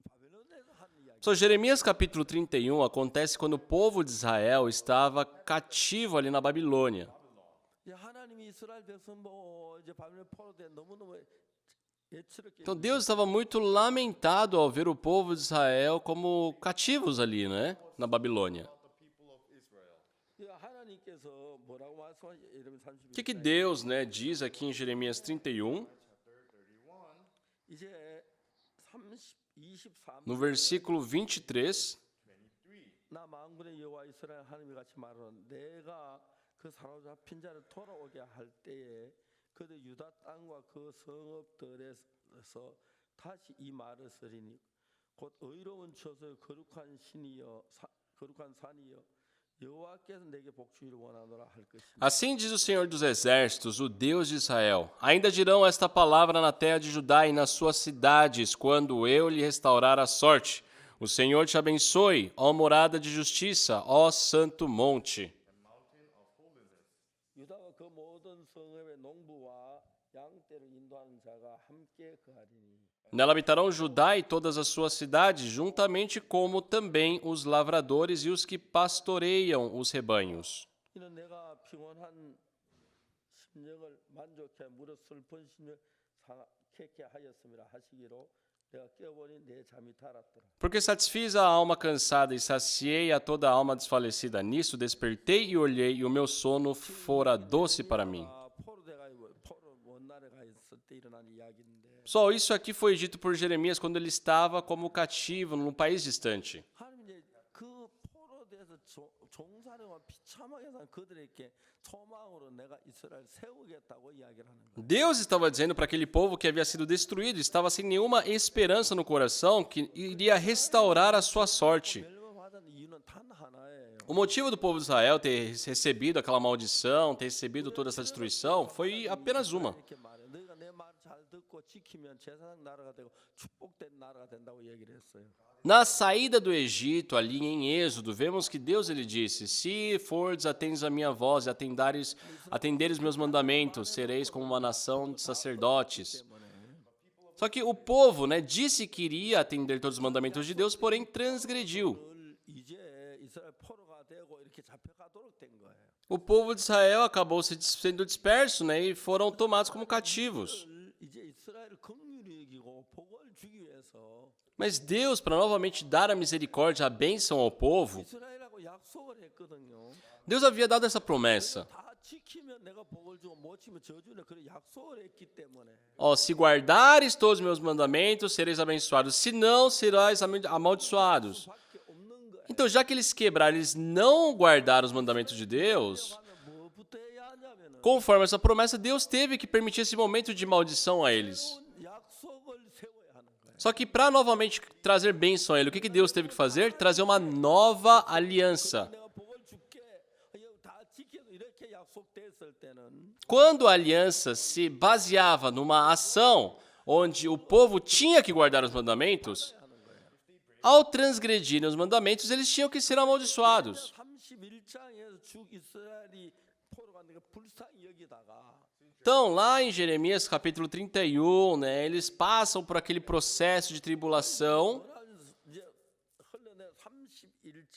바벨론에서 한 이야기.
So, Jeremias capítulo 31 acontece quando o povo de Israel estava cativo ali na Babilônia.
하나님이 이스라엘 백성 보고 이제 바벨론 포로돼 너무너무 애처롭게.
Então Deus estava muito lamentado ao ver o povo de Israel como cativos ali, né, na Babilônia.
하나님께서 뭐라고 말씀하시? 예레미야 31장.
O que Deus, né, diz aqui em Jeremias 31,
이제 23.
no versículo 23,
나 만군의 여호와 이스라엘 하나님이 같이 말하는 내가 그 사로잡힌 자를 돌아오게 할 때에 그들 유다 땅과 그 성읍들에서 다시 이 말을 쓰리니 곧 의로운 처소의 거룩한 신이여 거룩한 산이여 여호와께서 내게 복주기를 원하노라 할 것이니.
assim diz o Senhor dos Exércitos, o Deus de Israel: ainda dirão esta palavra na terra de Judá e nas suas cidades, quando eu lhe restaurar a sorte. O Senhor te abençoe, ó morada de justiça, ó santo monte.
유다가 그 모든 성읍의 농부와 양떼를 인도하는 자가 함께 거하리니.
Nela habitarão Judá e todas as suas cidades, juntamente como também os lavradores e os que pastoreiam os rebanhos.
이는 내가 평온한 심령을 만족해 무릇 슬픈 심령 상쾌케 하였음이라 하시기로 내가 깨어보니 내 잠이 달았더라.
Porque satisfiz a alma cansada e saciei a toda a alma desfalecida. Nisso despertei e olhei, e o meu sono fora doce para mim.
포로 원날에 가 있을 때 일어난 이야기인데
Só isso aqui foi dito por Jeremias quando ele estava como cativo num país distante.
하나님 이제 그 포로돼서 종살이와 비참하게 산 그들에게 소망으로 내가 이스라엘 세우겠다고 이야기를 하는 거예요.
Deus estava dizendo para aquele povo que havia sido destruído, estava sem nenhuma esperança no coração, que iria restaurar a sua sorte.
멸망받은 이유는 단 하나예요.
O motivo do povo de Israel ter recebido aquela maldição, ter recebido toda essa destruição, foi apenas uma.
이렇게 말해. 너희가 내 말 잘 듣고 지키면 제사장 나라가 되고 축복된 나라가 된다고 얘기를 했어요.
Na saída do Egito, ali em Êxodo, vemos que Deus ele disse: se fordes atentos à minha voz e atenderes meus mandamentos, sereis como uma nação de sacerdotes. Só que o povo, né, disse que iria atender todos os mandamentos de Deus, porém transgrediu.
이제 이스라엘 포로가 되고 이렇게 잡혀가도록 된 거예요.
O povo de Israel acabou sendo disperso, né, e foram tomados como cativos.
이제 이스라엘을 긍휼히 여기고 복을 주기 위해서
Mas Deus, para novamente dar a misericórdia, a bênção ao povo,
이스라엘하고 약속을 했거든요.
Deus havia dado essa promessa.
다 지키면 내가 복을 주고 못 지키면 저주는 그런 약속을 했기 때문에
Ó, se guardares todos os meus mandamentos, sereis abençoados. Se não, serás amaldiçoados.
밖에 없는 거예요.
Então, já que eles quebraram, eles não guardaram os mandamentos de Deus,
그러면 뭐부터 해야 하냐면은
conforme essa promessa, Deus teve que permitir esse momento de maldição a eles.
새로운 약속을 세워야 하는 거예요.
Só que para novamente trazer bênção a ele, o que Deus teve que fazer? Trazer uma nova aliança.
내가 복을 줄게. 이거 다 지켜도 이렇게 약속됐을 때는
Quando a aliança se baseava numa ação onde o povo tinha que guardar os mandamentos, ao transgredirem os mandamentos, eles tinham que ser amaldiçoados.
31장에서 쭉 이스라엘이 포로가 되니까 불쌍히 여기다가
Então, lá em Jeremias capítulo 31, né, eles passam por aquele processo de tribulação.
이제 흘러내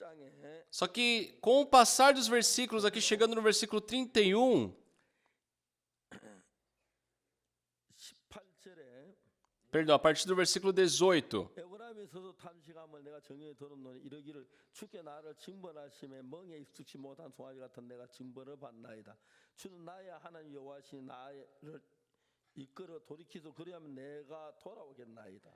10장에
Só que com o passar dos versículos, aqui chegando no versículo 31,
18절에
perdão, a partir do versículo 18,
에브라임에서도 탐식함을 내가 정령에 들었노니 이르기를 주께 나를 징벌하심에 멍에 익숙치 못한 송아지 같은 내가 징벌을 받나이다. 주는 나의 하나님 여호와시니 나를 이끌어 돌이키소 그리하면 내가 돌아오겠나이다.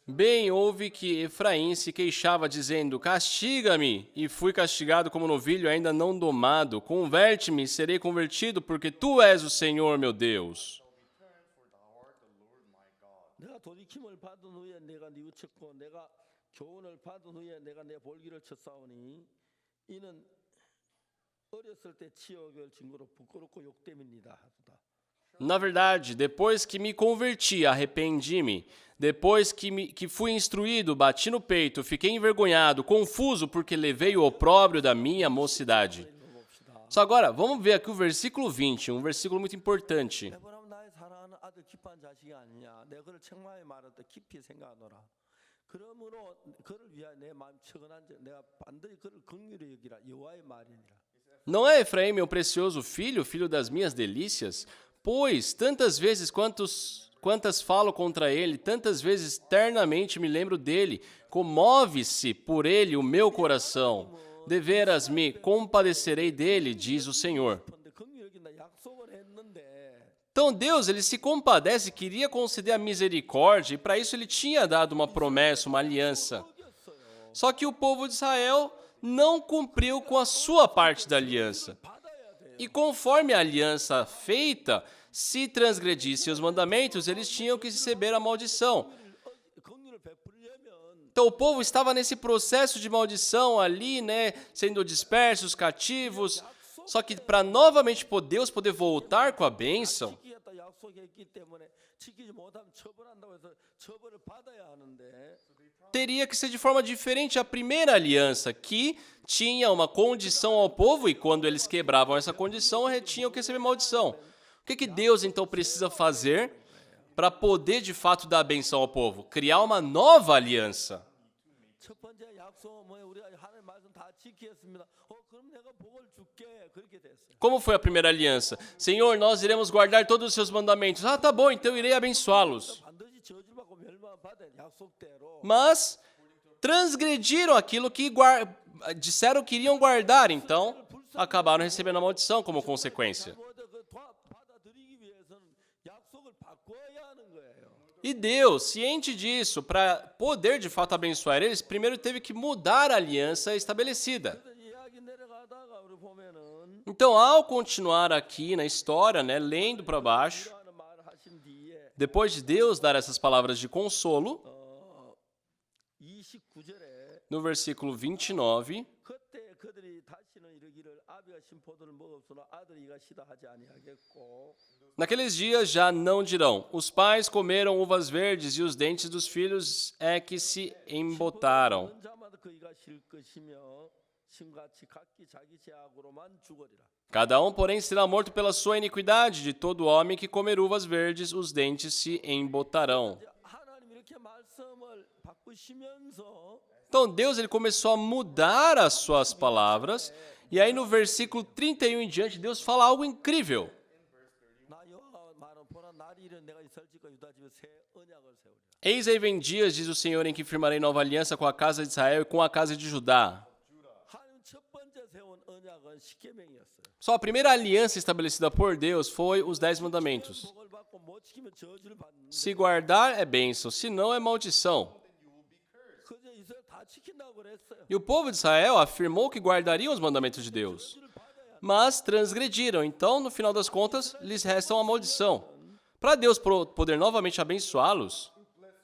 bem houve que Efraim se queixava, dizendo: Castiga-me, e fui castigado como novilho ainda não domado. Converte-me, e serei convertido, porque tu és o Senhor, meu Deus.
내가 돌이킴을 받은 후에 내가 뉘우쳤고 내가 교훈을 받은 후에 내가 내 볼기를 쳤사오니 이는 어렸을 때 치욕을 증거로 부끄럽고 욕됨입니다. 하도다.
Na verdade, depois que me converti, arrependi-me. Depois que fui instruído, bati no peito, fiquei envergonhado, confuso, porque levei o opróbrio da minha mocidade.
봅시다.
Só agora, vamos ver aqui o versículo 20, um versículo muito importante.
에브라임 나의 사랑하는 아들 기뻐한 자식이 아니냐. 내가 그를 책망에 말할 때 깊이 생각하노라. 그러므로 그를 위하여 내 마음 측은한 자 내가 반드시 그를 긍휼히 여기라. 여호와의 말이니라.
Não é Efraim meu precioso filho, filho das minhas delícias? Pois, tantas vezes quantas falo contra ele, tantas vezes ternamente me lembro dele, comove-se por ele o meu coração. Deveras me compadecerei dele, diz o Senhor.
근데 긍휼히 여긴다 약속을 했는데
Então Deus, ele se compadece, queria conceder a misericórdia, e para isso ele tinha dado uma promessa, uma aliança.
어겼어요.
Só que o povo de Israel não cumpriu com a sua parte da aliança.
받아야 돼요.
E conforme a aliança feita, se transgredissem os mandamentos, eles tinham que receber a maldição.
긍휼을 베풀려면
Então o povo estava nesse processo de maldição ali, né, sendo dispersos, cativos. Só que para novamente Deus poder voltar com a bênção,
지키겠다 약속했기 때문에 지키지 못하면 처벌한다고 해서 처벌을 받아야 하는데
teria que ser de forma diferente. A primeira aliança que tinha uma condição ao povo, e quando eles quebravam essa condição, tinham que receber maldição. O que Deus então precisa fazer para poder de fato dar a benção ao povo? Criar uma nova aliança.
첫 번째 약속은 뭐예요? 우리가 하나님 말씀 다 지키겠습니다. 그럼 내가 복을 줄게. 그렇게 됐어요.
Como foi a primeira aliança? Senhor, nós iremos guardar todos os seus mandamentos. Ah, tá bom, então eu irei abençoá-los.
반드시 저주받고 멸망받아야 약속대로.
Mas transgrediram aquilo que disseram que iriam guardar, então acabaram recebendo a maldição como consequência.
받아들이기 위해서는 약속을 바꿔야 하는 거예요.
E Deus, ciente disso, para poder de fato abençoar eles, primeiro teve que mudar a aliança estabelecida.
그래서 이야기 내려가다가 우리 보면은
Então, ao continuar aqui na história, né, lendo para baixo,
이러한 말을 하신 뒤에
depois de Deus dar essas palavras de consolo,
29절에
no versículo 29,
그때 그들이 다시는 이르기를 아비가 심포도를 먹었으나 아들이 이가 시다 하지 아니하겠고
naqueles dias já não dirão: os pais comeram uvas verdes e os dentes dos filhos é que se embotaram.
먹는 자마다 그 이가 실 것이며 심같이 각기 자기 죄악으로만 죽으리라.
Cada um, porém, será morto pela sua iniquidade. De todo homem que comer uvas verdes, os dentes se embotarão.
이제 하나님 이렇게 말씀을 바꾸시면서
Então Deus ele começou a mudar as suas palavras, e aí no versículo 31 em diante, Deus fala algo incrível.
나 여호와 말은 보라 날이 이르 내가 이스라엘 집과 유다 집에 새 언약을 세우리라.
Eis aí vem dias, diz o Senhor, em que firmarei nova aliança com a casa de Israel e com a casa de Judá.
하나님 첫 번째 세운 언약은 십계명이었어요.
Só a primeira aliança estabelecida por Deus foi os 10 mandamentos.
복을 받고 못 지키면 저주를 받는.
Se guardar é bênção, se não é maldição.
그저 이스라엘 다 지킨다고 그랬어요.
E o povo de Israel afirmou que guardariam os mandamentos de Deus, mas transgrediram. Então, no final das contas, lhes resta uma maldição. Para Deus poder novamente abençoá-los,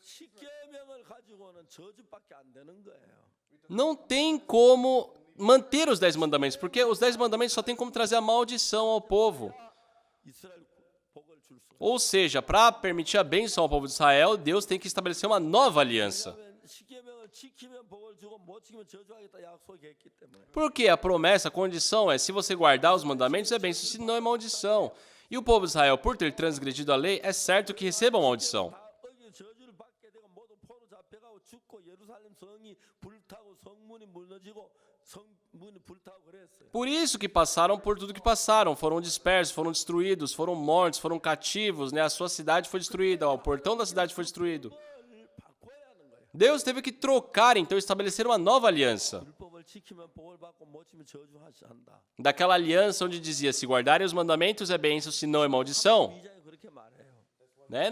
십계명을 가지고는 저주밖에 안 되는 거예요.
não tem como manter os 10 mandamentos, porque os 10 mandamentos só tem como trazer a maldição ao povo.
이스라엘 복을 줄 수.
Ou seja, para permitir a bênção ao povo de Israel, Deus tem que estabelecer uma nova aliança.
왜냐하면 십계명을 지키면 복을 주고 못 지키면 저주하겠다 약속했기 때문에.
Porque a promessa, a condição é: se você guardar os mandamentos, é bênção, se não é maldição. E o povo de Israel, por ter transgredido a lei, é certo que receba a maldição.
다 어긴 저주를 받게 되고 모두 포로 잡혀가고 죽고 예루살렘 성이 불타고 성문이 무너지고 성문이 불타고 그랬어요.
Por isso que passaram por tudo que passaram, foram dispersos, foram destruídos, foram mortos, foram cativos, né? A sua cidade foi destruída, o portão da cidade foi destruído.
그걸 바꿔야 하는 거예요.
Deus teve que trocar, então estabelecer uma nova aliança.
율법을 지키면 복을 받고 못 지키면 저주한다.
Daquela aliança onde dizia, se guardarem os mandamentos é bênção, se não é maldição.
2장에 그렇게 말해요.
Né?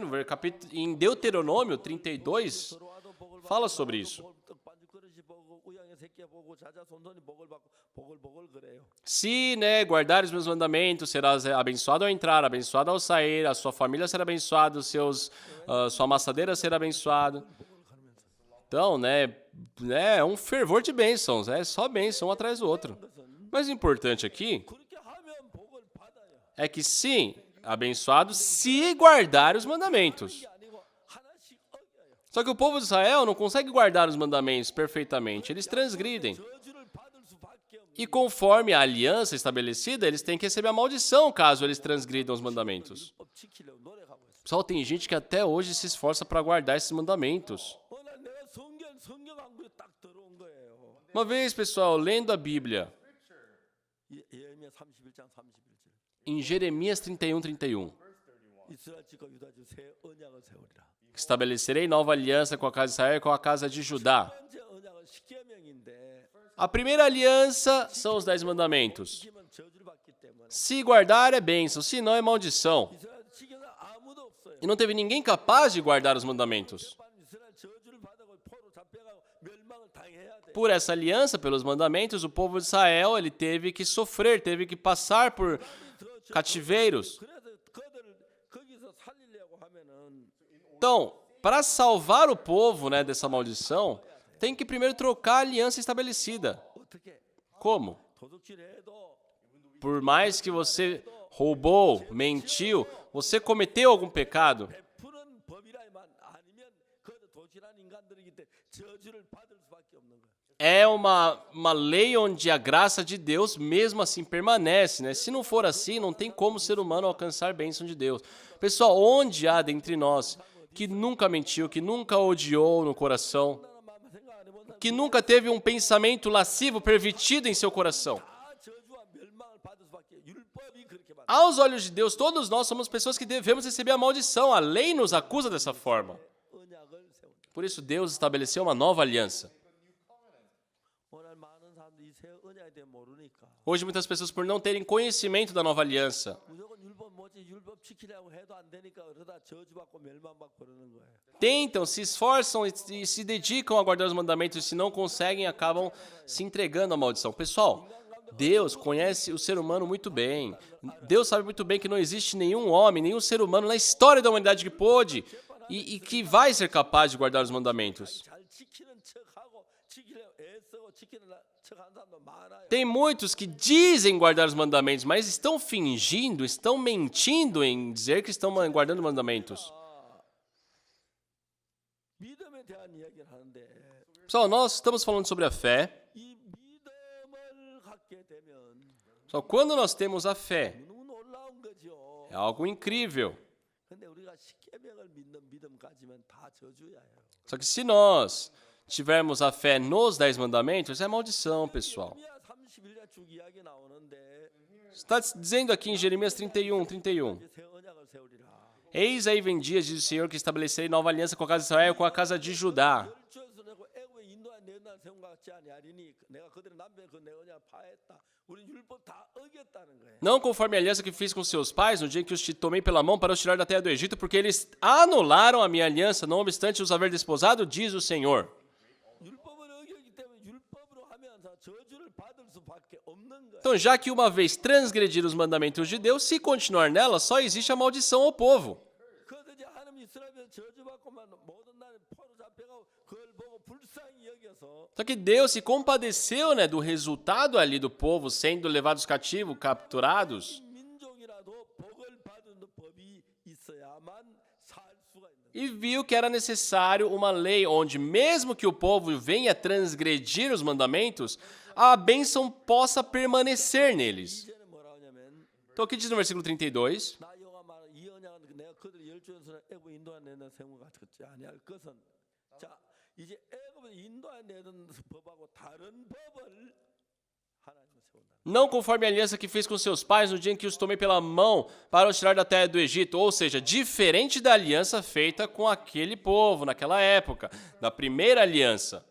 Em Deuteronômio 32,
들어와도 복을 받고
fala sobre isso.
복을 떡반죽 그릇이 보고 우양의 새끼 보고 자자손손이 복을 받고 복을 그래요.
Se, né, guardar os meus mandamentos, serás abençoado ao entrar, abençoado ao sair, a sua família será abençoada, sua amassadeira será abençoada. Então, né, é um fervor de bênçãos, é só bênção um atrás do outro. Mas o importante aqui
그렇게 하면 복을 받아요.
é que sim, abençoado se guardar os mandamentos.
이게 아니고 하나씩 어겨요.
Só que o povo de Israel não consegue guardar os mandamentos perfeitamente, eles transgridem.
저주를 받을 수밖에 없는
E conforme a aliança estabelecida, eles têm que receber a maldição caso eles transgridam os mandamentos.
율법 지키려고 노력하고 있어요.
Pessoal, tem gente que até hoje se esforça para guardar esses mandamentos.
오늘 내가 성경 한 구에 딱 들어온 거예요.
Uma vez, pessoal, lendo a Bíblia,
예레미야 31장 31절.
em Jeremias 31:31,
이스라엘 집과 유다 집 새 언약을 세우리라.
estabelecerei nova aliança com a casa de Israel e com a casa de Judá.
번째 언약은 십계명인데
A primeira aliança são os 10 mandamentos.
지키면 저주를 받기 때문에
Se guardar é bênção, se não é maldição.
이스라엘 지켜서 아무도 없어요.
E não teve ninguém capaz de guardar os mandamentos.
이스라엘 저주를 받아고 포로 잡혀가고 멸망을 당해야 돼.
Por essa aliança, pelos mandamentos, o povo de Israel ele teve que sofrer, teve que passar por cativeiros.
그래서 그들을 거기서 살리려고 하면은
Então, para salvar o povo, né, dessa maldição, tem que primeiro trocar a aliança estabelecida.
어떻게
Como?
도둑질해도
Por mais que você roubou, mentiu, você cometeu algum pecado,
베푸는 법이라만 아니면 그들 도질한 인간들이기 때문에 저주를 받을 수밖에 없는 거예요.
é uma lei onde a graça de Deus mesmo assim permanece, né? Se não for assim, não tem como o ser humano alcançar a bênção de Deus. Pessoal, onde há dentre nós que nunca mentiu, que nunca odiou no coração,
나는 마음 생각 안 해본 사람
que nunca teve um pensamento lascivo pervertido em seu coração?
다 저주와 멸망을 받을 수밖에 율법이 그렇게 받아.
Aos olhos de Deus, todos nós somos pessoas que devemos receber a maldição. A lei nos acusa dessa forma.
언약을 세운다.
Por isso, Deus estabeleceu uma nova aliança.
오늘 많은 사람들이 새 언약에 대해 모르니까
Hoje, muitas pessoas, por não terem conhecimento da nova aliança,
무조건 율법 뭐지 율법 지키려고 해도 안 되니까 그러다 저주받고 멸망받고 그러는 거예요.
tentam, se esforçam e se dedicam a guardar os mandamentos, e se não conseguem, acabam se entregando à maldição. Pessoal, Deus conhece o ser humano muito bem. Deus sabe muito bem que não existe nenhum homem, nenhum ser humano na história da humanidade que pôde e que vai ser capaz de guardar os mandamentos.
잘 지키는 척하고 지키려고 애쓰고 지키는 척하는 사람도 많아요.
Tem muitos que dizem guardar os mandamentos, mas estão fingindo, estão mentindo em dizer que estão guardando mandamentos.
믿음에 대한 이야기를 하는데
Pessoal, nós estamos falando sobre a fé.
이 믿음을 갖게 되면
Só quando nós temos a fé,
너무 놀라운 거죠.
é algo incrível.
근데 우리가 십계명을 믿는 믿음 가지면 다 저주야요.
Só que se nós tivermos a fé nos 10 mandamentos, é maldição, pessoal.
예레미야 31장 쭉 이야기 나오는데
Está dizendo aqui em Jeremias 31:31.
이제 새 언약을 세우리라.
Eis aí vem dias, diz o Senhor, que estabelecerei nova aliança com a casa de Israel e com a casa de Judá.
열조에서 내고 애굽에 인도한 내 날 세운 것 같지 아니하리니 내가 그들의 남편의 그 내 언약 파했다. 우리 율법 다 어겼다는 거예요.
Não conforme a aliança que fiz com seus pais no dia em que os tomei pela mão para os tirar da terra do Egito, porque eles anularam a minha aliança, não obstante os haver desposado, diz o Senhor.
율법을 어겼기 때문에 율법으로 하면서 저주를 받을 수밖에 없는 거예요.
Então, já que uma vez transgredir os mandamentos de Deus, se continuar nela, só existe a maldição ao povo.
그래서 이제 하나님 이스라엘 저주받고만 모든 날에 포로 잡혀가고 그걸 보고 불쌍히 여겨서
Só que Deus se compadeceu, né, do resultado ali do povo sendo levados cativos, capturados,
민족이라도 복을 받는 법이 있어야만 살 수가 있는 거예요.
e viu que era necessário uma lei onde, mesmo que o povo venha transgredir os mandamentos, a bênção possa permanecer neles.
이제는 뭐라 하냐면
Então aqui diz no versículo 32,
나 여호와 말 이 언약은 내가 그들을 열조에서 애굽 인도한 내날 세운 것 같지 아니할 것은 자 이제 애굽을 인도해 내던 법하고 다른 법을 하나님은 세운다.
Não conforme a aliança que fiz com seus pais no dia em que os tomei pela mão para os tirar da terra do Egito, ou seja, diferente da aliança feita com aquele povo naquela época, da primeira aliança.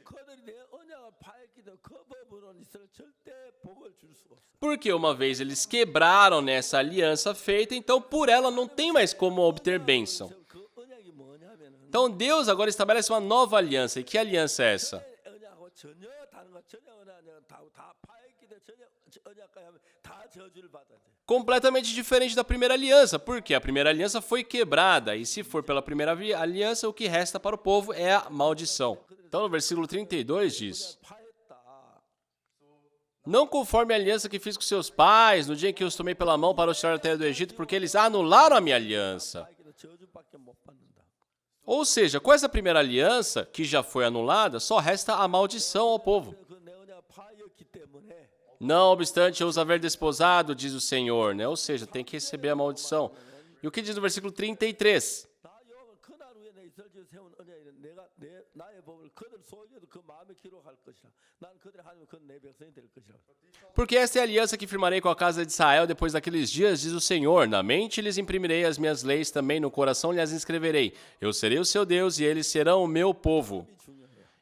그들이 내 언약을 파했기 때문에 그 법으로는 이스라엘 절대 복을 줄 수가 없어.
Porque uma vez eles quebraram nessa aliança feita, então por ela não tem mais como obter bênção.
그 언약이 뭐냐면은
Então Deus agora estabelece uma nova aliança. E que aliança é essa?
언약하고 전혀 다른 거 전혀 언약은 다 파했기 때문에 전혀 언약까지 하면 다 저주를 받아야 돼.
Completamente diferente da primeira aliança, porque a primeira aliança foi quebrada, e se for pela primeira aliança, o que resta para o povo é a maldição. Então no versículo 32 diz:
파했다.
Não conforme a aliança que fiz com seus pais, no dia em que os tomei pela mão para os tirar da terra do Egito, porque eles anularam a minha aliança.
파했기 때문에 저주밖에 못 받는다.
Ou seja, com essa primeira aliança, que já foi anulada, só resta a maldição ao povo.
그내 언약 파였기 때문에
Não obstante eu os haver desposado, diz o Senhor, né? Ou seja, tem que receber a maldição. E o que diz no versículo 33?
나 여호와는 그날 후에 내 이스라엘 집에 세운 언약이 내가 나의 법을 그들 소에게도 그 마음에 기록할 것이라. 난 그들의 하나님 그들 내 백성이 될 것이라.
Porque esta é a aliança que firmarei com a casa de Israel depois daqueles dias, diz o Senhor. Na mente lhes imprimirei as minhas leis, também no coração lhes inscreverei. Eu serei o seu Deus e eles serão o meu povo.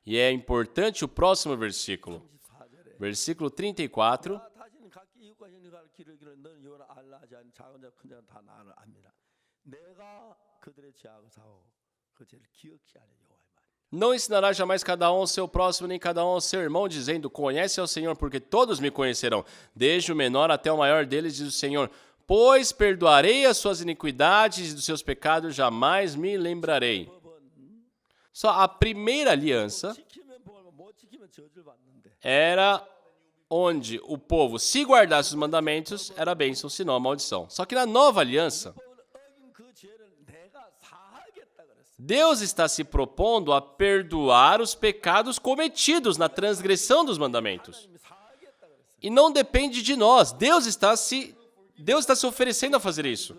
E é importante o próximo versículo.
4절에
Versículo 34.
다시는 각기 이웃과 형제가 기르기를 너는 여호와를 알라 하지 않은 작은 자 큰 자는 다 나를 압니다. 내가 그들의 죄악을 사고 그 죄를 기억지 않은 여호와의 말이다.
Não ensinará jamais cada um ao seu próximo, nem cada um ao seu irmão, dizendo, conhece ao Senhor, porque todos me conhecerão, desde o menor até o maior deles, diz o Senhor. Pois perdoarei as suas iniquidades e dos seus pecados jamais me lembrarei. Só a primeira aliança
지키면 복을 받고 못 지키면 저주를 받는데
era onde o povo, se guardasse os mandamentos, era bênção, senão a maldição. Só que na nova aliança,
법을 어긴 그 죄를 내가 사하겠다 그랬어.
Deus está se propondo a perdoar os pecados cometidos na transgressão dos mandamentos.
하나님이 사하겠다 그랬어.
E não depende de nós. Deus está se oferecendo a fazer isso.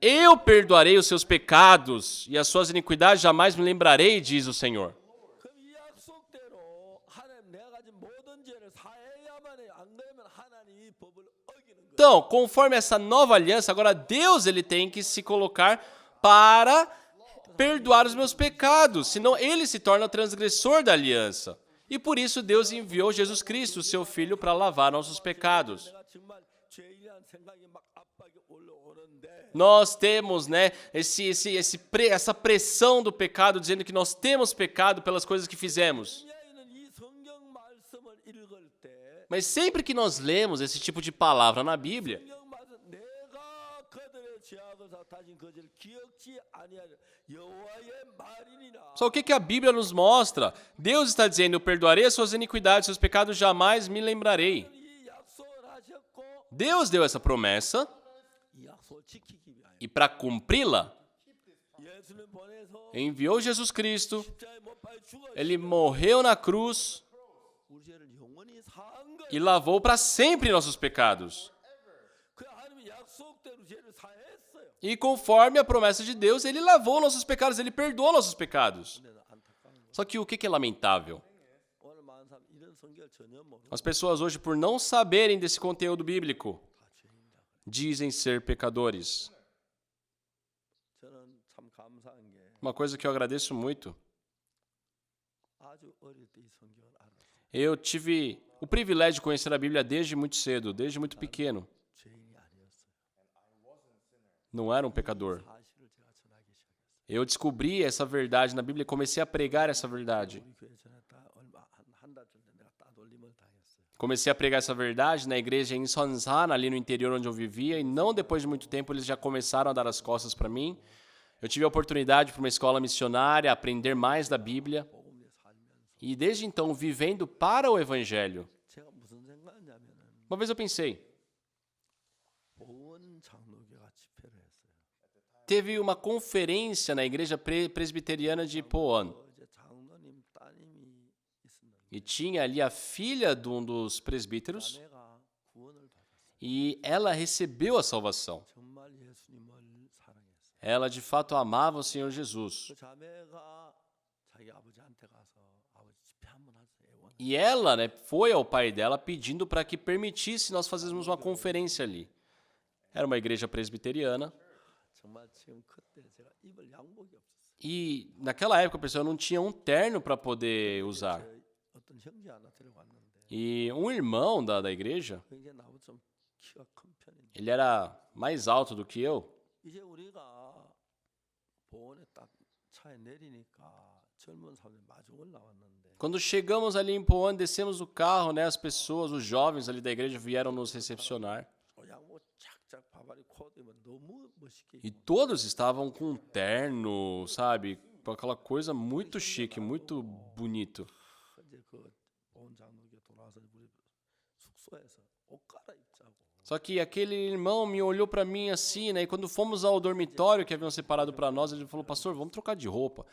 Eu perdoarei os seus pecados e as suas iniquidades jamais me lembrarei, diz o Senhor.
그럼 이 약속대로 하나님 내가 가진 모든 죄를 사해야만 해. 안 그러면 하나님이 법을 어기는 거야.
Então, conforme essa nova aliança, agora Deus ele tem que se colocar para perdoar os meus pecados, senão ele se torna transgressor da aliança. E por isso Deus enviou Jesus Cristo, seu Filho, para lavar nossos pecados.
내가 정말 죄인이라는 생각이 막 압박이 올라오는데
Nós temos, né, essa pressão do pecado, dizendo que nós temos pecado pelas coisas que fizemos.
이는 이 성경 말씀을 읽을 때
Mas sempre que nós lemos esse tipo de palavra na Bíblia,
성경 말씀 내가 그들의 죄악을 다진 그 죄를 기억지 아니하리라 여호와의 말이니라.
só o que a Bíblia nos mostra? Deus está dizendo, eu perdoarei as suas iniquidades, seus pecados jamais me lembrarei.
이 약속을 하셨고
Deus deu essa promessa
이 약속을 지키기 위하여
e para cumpri-la,
예수를 보내서
enviou Jesus Cristo,
십자가에 못 박혀 죽어
ele morreu na cruz
우리 죄를 영원히 사한 거예요.
e lavou para sempre nossos pecados.
그 하나님의 약속대로 죄를 사했어요.
E conforme a promessa de Deus, ele lavou nossos pecados, ele perdoou nossos pecados.
근데 안타까운 거
Só que o que é lamentável?
오늘 많은 사람 이런 성경을 전혀 모르고
As pessoas hoje, por não saberem desse conteúdo bíblico,
다 죄인이다.
dizem ser pecadores.
저는 참 감사한 게
Uma coisa que eu agradeço muito,
아주 어릴 때 이 성경을 알았어요.
eu tive o privilégio de conhecer a Bíblia desde muito cedo, desde muito pequeno.
죄인이 아니었어요.
Não era um pecador.
사실을 제가 전하기 시작했어요.
Eu descobri essa verdade na Bíblia e comecei a pregar essa verdade.
우리 교회 전했다 얼마 한 달 전에 내가 따돌림을 당했어요.
Comecei a pregar essa verdade na igreja em Sonsan, ali no interior onde eu vivia, e não depois de muito tempo eles já começaram a dar as costas para mim. Eu tive a oportunidade para uma escola missionária, aprender mais da Bíblia,
복음에 살면서
e desde então vivendo para o Evangelho.
제가 무슨 생각했냐면은
Uma vez eu pensei,
보원 장로교가 집회를 했어요.
teve uma conferência na igreja presbiteriana de Poan,
이제 장로님 따님이 있습니다.
e tinha ali a filha de um dos presbíteros,
아내가 구원을 받았어요.
e ela recebeu a salvação.
정말 예수님을 사랑했어요.
Ela de fato amava o Senhor Jesus.
그 자매가
E ela, né, foi ao pai dela pedindo para que permitisse nós fazermos uma conferência ali. Era uma igreja presbiteriana.
정말 지금 그때 제가 입을 양복이 없었어요.
E naquela época a pessoa não tinha um terno para poder usar.
제 어떤 형제 하나 데려왔는데
E um irmão da igreja,
굉장히 나보다 좀 키가 큰 편인데
ele era mais alto do que eu.
이제 우리가 보원에 딱 차에 내리니까 젊은 사람들이 마중 올라왔는데
Quando chegamos ali em Poan, descemos do carro, né, as pessoas, os jovens ali da igreja vieram nos recepcionar.
양복 쫙쫙 바바리 코트 입으면 너무 멋있게
E todos estavam com um terno, sabe? Com aquela coisa muito chique, muito bonito.
이제 그 보원 장로교 돌아와서 우리 숙소에서 옷 갈아입자고
Só que aquele irmão me olhou para mim assim, né? E quando fomos ao dormitório que haviam separado para nós, ele falou: "Pastor, vamos trocar de roupa",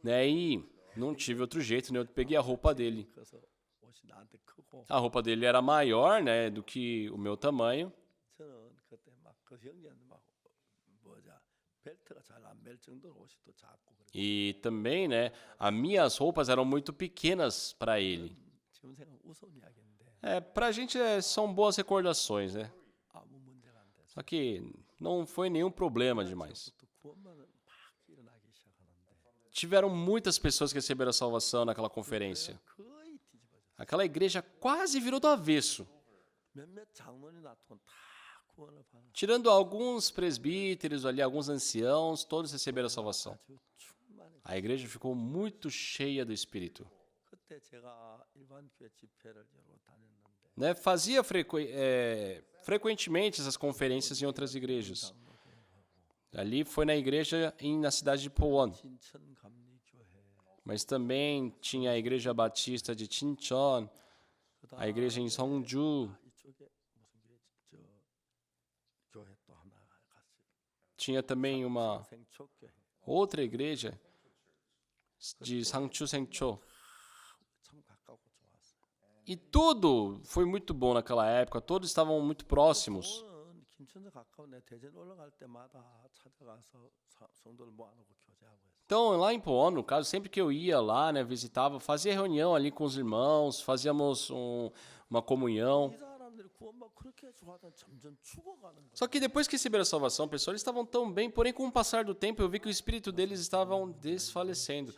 né? E não tive outro jeito, né? Eu peguei a roupa dele.
그래서 옷이 나한테 크고
A roupa dele era maior, né, do que o meu tamanho.
저는 그때 막 그 형제한테 막 뭐냐 벨트가 잘 안 멜 정도로 옷이 또 작고 그래.
E também, né, as minhas roupas eram muito pequenas para ele.
지금 생각 우스운 이야기인데
Pra gente são boas recordações, né?
아무 문제가 안 돼서
Só que não foi nenhum problema demais.
또 구원만은 막 일어나기 시작하는데
Tiveram muitas pessoas que receberam a salvação naquela conferência.
거의 뒤집어져.
Aquela igreja quase virou do avesso.
몇몇 장로니 놔두고 다 구원을 받아.
Tirando alguns presbíteros ali, alguns anciãos, todos receberam a salvação.
아주 충만해.
A igreja ficou muito cheia do Espírito.
그때 제가 일반 교회 집회를 여러 다녔는데
Né? Fazia frequentemente essas conferências em outras igrejas. Ali foi na igreja na cidade de Poan.
진천 감리교회
Mas também tinha a igreja batista de Chincheon, a igreja em Songju.
이쪽에 무슨 교회 저 교회 또 하나 갔어요.
Tinha também uma
생초교회
outra igreja de Sangchu Sengcho.
참 가깝고 좋았어요.
E tudo foi muito bom naquela época, todos estavam muito próximos.
저는 김천도 가까운데 대전 올라갈 때마다 찾아가서 성도를 모아놓고 교제하고 했어요.
Então, lá em Poan, no caso, sempre que eu ia lá, né, visitava, fazia reunião ali com os irmãos, fazíamos uma comunhão.
이 사람들이 구원받고 그렇게 좋아하다 점점 죽어가는 거예요.
Só que depois que receberam a salvação, pessoal, eles estavam tão bem, porém, com o passar do tempo, eu vi que o espírito deles estavam desfalecendo.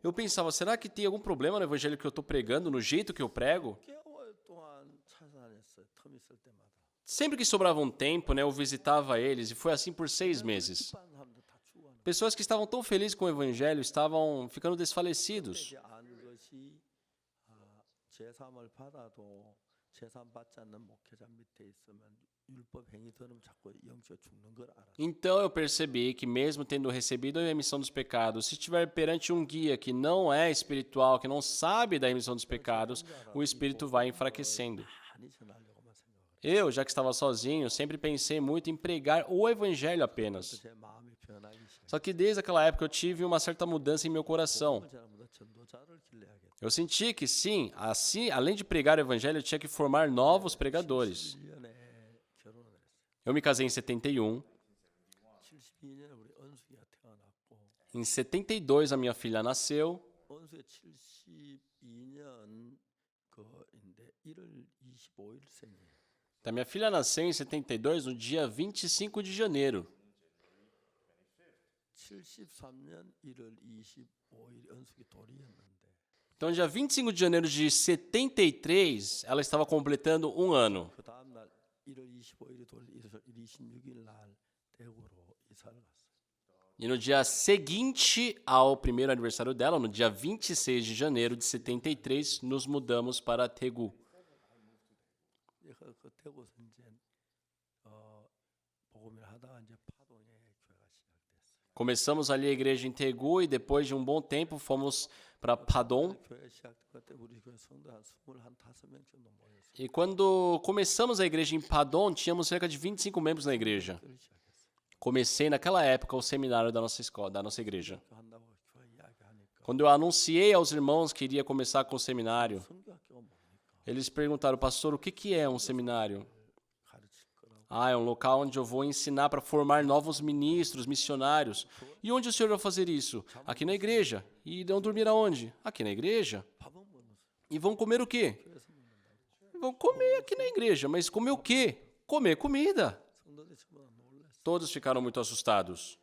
Eu pensava, será que tem algum problema no evangelho que eu estou pregando, no jeito que eu prego?
개월 동안 찾아다녔어요. 텀 있을 때마다.
Sempre que sobrava um tempo, né, eu visitava eles, e foi assim por 6 meses.
기뻐하는 사람들 다 죽어가는
Pessoas que estavam tão felizes com o evangelho estavam ficando desfalecidos.
이제 아는 것이 제3을 받아도 제3 받지 않는 목회자 밑에 있으면 율법 행위 들으면 자꾸 영적 죽는 걸 알아.
Então eu percebi que mesmo tendo recebido a remissão dos pecados, se estiver perante um guia que não é espiritual, que não sabe da remissão dos pecados, o espírito vai enfraquecendo.
많이 전하려고만 생각을.
Eu, já que estava sozinho, sempre pensei muito em pregar o evangelho apenas.
제 마음이 변하기 시작.
Só que desde aquela época eu tive uma certa mudança em meu coração.
전하보다 전도자를 길러야겠다.
Eu senti que sim, assim, além de pregar o evangelho, eu tinha que formar novos pregadores.
1년에 결혼을 했어요.
Eu me casei em 71.
72년에 우리 언수가 태어났고
Em 72 a minha filha nasceu.
언수의 72년 그인데 1월 25일 생일.
A minha filha nasceu em 72, no dia 25 de janeiro.
73년 1월 25일 언숙이 돌이었는데
Então, dia 25 de janeiro de 73, ela estava completando um ano.
그 다음 날 1월 25일이 돌려서 26일 날 대구로 이사를 갔어요.
E no dia seguinte ao primeiro aniversário dela, no dia 26 de janeiro de 73, nos mudamos para Daegu.
그 대구에서 이제 복음을 하다가 이제 파동에 교회가 시작됐어요.
Começamos ali a igreja em Daegu e depois de um bom tempo fomos para Padon.
교회 시작 그때 우리 교회 성도 한 25명 정도 모였어요.
E quando começamos a igreja em Padon, tínhamos cerca de 25 membros na igreja.
그걸 시작했어요.
Comecei naquela época o seminário da nossa escola, da nossa igreja.
한다고 교회 이야기하니까
Quando eu anunciei aos irmãos que iria começar com o seminário,
성교학교가 뭡니까?
eles perguntaram, pastor, o que é um seminário?
가르칠 거라고.
Ah, é um local onde eu vou ensinar para formar novos ministros, missionários. E onde o senhor vai fazer isso? Aqui na igreja. E vão dormir aonde? Aqui na igreja.
밥은 먹었어요.
E vão comer o quê? Vão comer aqui na igreja, mas comer o quê? Comer comida.
성도들이 전부 다 놀랐어요.
Todos ficaram muito assustados.